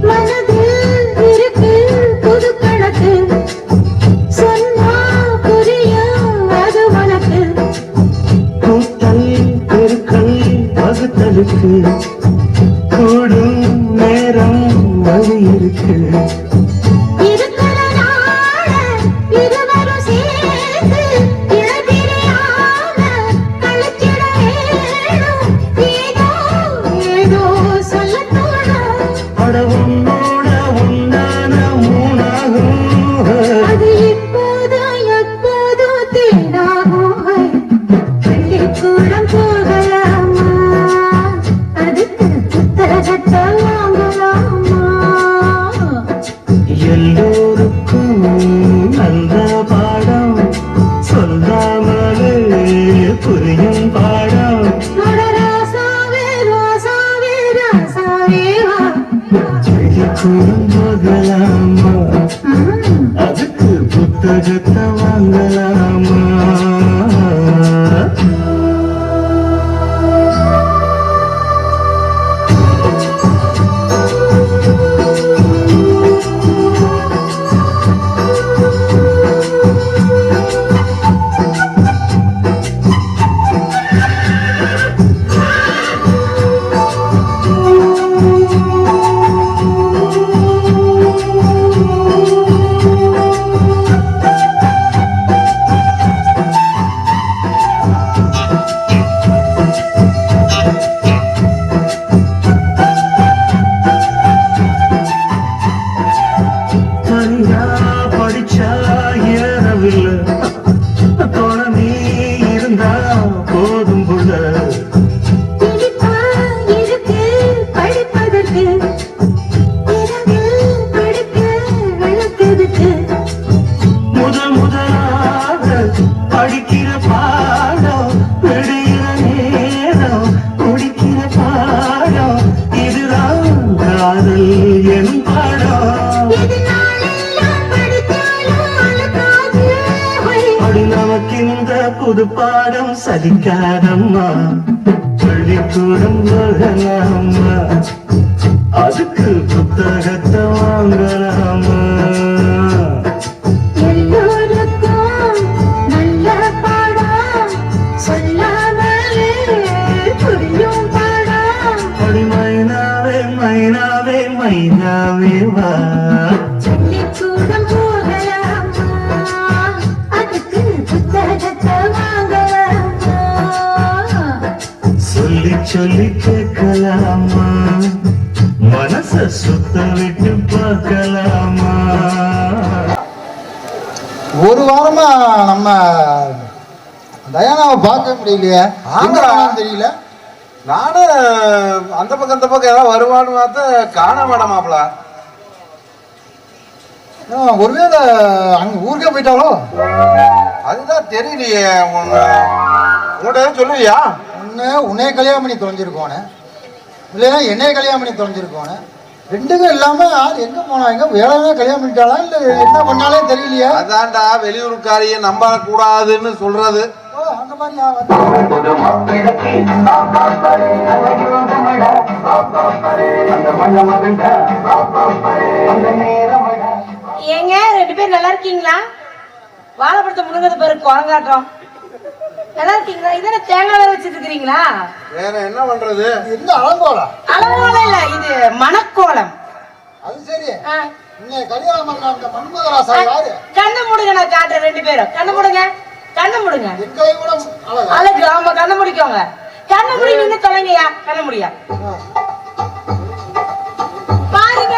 S3: மனதில் இருக்கு புது கணக்கு, சொன்னா புரியும் அது உனக்கு.
S2: கூட்டல் பெருக்கல் வகுத்தலுக்கு கூடும் நேரம் வழி இருக்கு.
S3: இருக்கிற நாள இருவரும் சேர்ந்து இழப்பிரியாம கழிச்சிட வேணும். ஏதோ ஏதோ சொல்லத் தோணும்.
S2: அட உன்னோட உன்னான மூணாகும்.
S3: அது இப்போது எப்போதும் தேனாகும். பள்ளிக்கூடம் போகலாமா? அதுக்கு புத்தகத்தை வாங்கலாமா?
S2: எல்லோருக்கும் நல்ல பாடம் சொல்லாமலே புரியும் பாடம்.
S3: அட ராசாவே ராசாவே ராசாவே வா.
S2: பள்ளிக்கூடம் போகலாமா அதுக்கு புத்தகத்தை வாங்கலாமா தனியா படிச்சா ஏறவில்லை குணமே இருந்தா போதும் புள்ள
S3: பிடிப்பா இருக்கு படிப்பதற்கு இரவில் படிக்க விளக்குதுக்கு
S2: முதலாக படிக்கிற பாடம் விடுகிற நேரம் குடிக்கிற பாடம் இதுதான் காதல் எனும் பாடம்
S3: இது நாளெல்லாம் படித்தாலும் அழுக்காது
S2: அப்படி நமக்கு இந்த புது பாடம் சலிக்காதம்மா பள்ளிக்கூடம் போகலாமா அதுக்கு புத்தகத்தை வாங்கலாமா
S3: எல்லோருக்கும் நல்ல பாடம் சொல்லாமலே புரியும் பாடம்
S2: அடி மைனாவே மைனாவே மைனாவே வா
S3: பள்ளிக்கூடம் போகலாமா அதுக்கு புத்தகத்தை வாங்கலாமா
S2: சொல்லி சொல்லி கேட்கலாமா மனச சுத்த விட்டு பார்க்கலாமா
S4: ஒரு வாரமா நம்ம தயானாவை பார்க்க முடியலையே எங்க போனான்னு தெரியல.
S6: நானும் அந்த பக்கம் இந்த பக்கம் ஏதாவது வருவான்னு பார்த்து காண மாட்டோமாப்ல.
S4: ஒருவேளை அங்க ஊருக்கே போயிட்டாலோ
S6: அதுதான் தெரியலையே. உங்கள்கிட்ட சொல்லுவியா?
S4: உன்னைய கல்யாணம் பண்ணி தொலைஞ்சிருக்கோன்னு இல்லைன்னா என்னைய கல்யாணம் பண்ணி தொலைஞ்சிருக்கோன்னு ரெண்டுக்கும் இல்லாம யார் எங்க போனா எங்க வேலையா கல்யாணம் பண்ணிட்டாளா இல்ல என்ன பண்ணாலே தெரியலையா?
S6: அதான்டா வெளியூருக்காரிய நம்ப கூடாதுன்னு சொல்றது.
S4: அந்த மாதிரி
S5: ஏங்க ரெண்டு பேரும் நல்லா இருக்கீங்களா? வாழைப்பழத்தை முழுங்கது பாரு குரங்காட்டம். நல்லா இருக்கீங்களா? இதான தேங்காய் வேற வச்சிட்டு இருக்கிறீங்களா?
S6: வேற என்ன பண்றது?
S4: என்ன அலங்கோலா?
S5: அளவோலம் இல்ல, இது மணக்கோலம்.
S4: அது சரி. இன்னைய கல்யாணம் பண்ண அந்த மன்மதராசா யாரு?
S5: கண்ணை மூடுங்க, நான் காட்டுறேன். ரெண்டு பேரும் கண்ணை மூடுங்க, கண்ணை மூடுங்க.
S4: எங்களை கூட
S5: அழகு. ஆமா, கண்ணை முடிக்கோங்க. கண்ணை முடி. நின்று தொலைங்கயா. கண்ணை முடியா பாருங்க.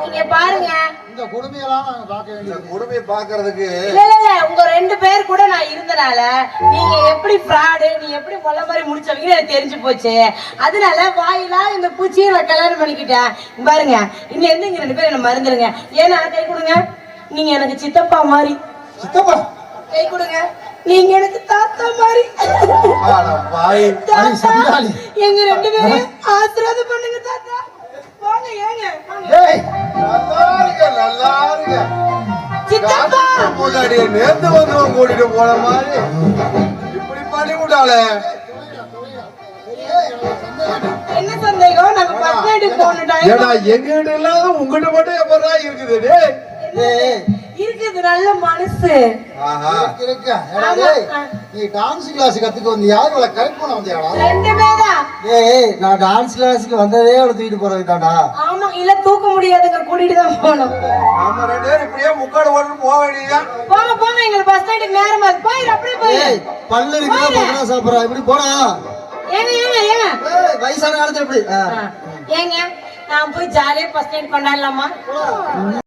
S5: இங்க பாருங்க.
S4: இந்த குடுமையெல்லாம் நாங்க பார்க்க வேண்டியது.
S6: குடுமையை பாக்குறதுக்கு
S5: இல்ல இல்ல இல்ல, உங்க ரெண்டு பேர் கூட நான் இருந்தனால நீங்க எப்படி ஃப்ராடு, நீ எப்படி கொல்ல மாதிரி முடிச்சவங்க எனக்கு தெரிஞ்சு போச்சு. அதனால வாயிலா இந்த பூச்சியை நான் கல்யாணம் பண்ணிக்கிட்டேன். பாருங்க, இன்னும் இருந்து இங்க ரெண்டு பேரும் என்ன மறந்துடுங்க. ஏன்னா கை கொடுங்க. நீங்க எனக்கு சித்தப்பா மாதிரி.
S4: சித்தப்பா
S5: கை கொடுங்க. நீங்க எனக்கு தாத்தா மாதிரி. தாத்தா, எங்க ரெண்டு பேரும் ஆசீர்வாதம் பண்ணுங்க தாத்தா. வாங்க. ஏங்க
S4: ஏய்
S6: நல்லா இருக்க, நல்லா இருக்க.
S5: சித்தப்பா.
S6: முன்னாடியே நேர்ந்து வந்து கூட்டிட்டு போன மாதிரி இப்படி பண்ணி விட்டாளே.
S5: என்ன சந்தேகம்? நாங்க பஸ் ஸ்டாண்டுக்கு போன டைம்
S6: ஏடா எங்கிட்ட இல்லாத உங்ககிட்ட மட்டும் எப்படா இருக்குது? டேய்
S5: இருக்குது நல்ல மனசு.
S6: ஆஹா,
S4: இருக்க. ஏடா டேய், நீ டான்ஸ் கிளாஸ் கத்துக்க வந்து யார் இவளை கரெக்ட் பண்ண வந்தியாடா?
S5: ரெண்டு பேரா?
S4: ஏய் நான் டான்ஸ் கிளாஸ்க்கு வந்ததே அவளை தூக்கிட்டு போறதுக்கு தான்டா.
S5: ஆமா, இல்ல தூக்க முடியாதுங்க, கூட்டிட்டு தான் போகணும்.
S6: நம்ம ரெண்டு பேரும் இப்படியே முக்காடு ஓட்டு போக வேண்டியதா?
S5: போங்க போங்க, எங்களுக்கு பஸ் ஸ்டாண்டுக்கு நேரம் ஆகுது. போயிரு, அப்படியே போயிரு.
S4: ஏய் பல்லு இருக்குதா பக்கனா சாப்பிடுறா இப்படி போடா.
S5: ஏங்க ஏங்க ஏங்க
S4: ஏய் வயசான காலத்துல இப்படி
S5: ஏங்க நான் போய் ஜாலியா பஸ் ஸ்டாண்ட் கொண்டாடலாமா?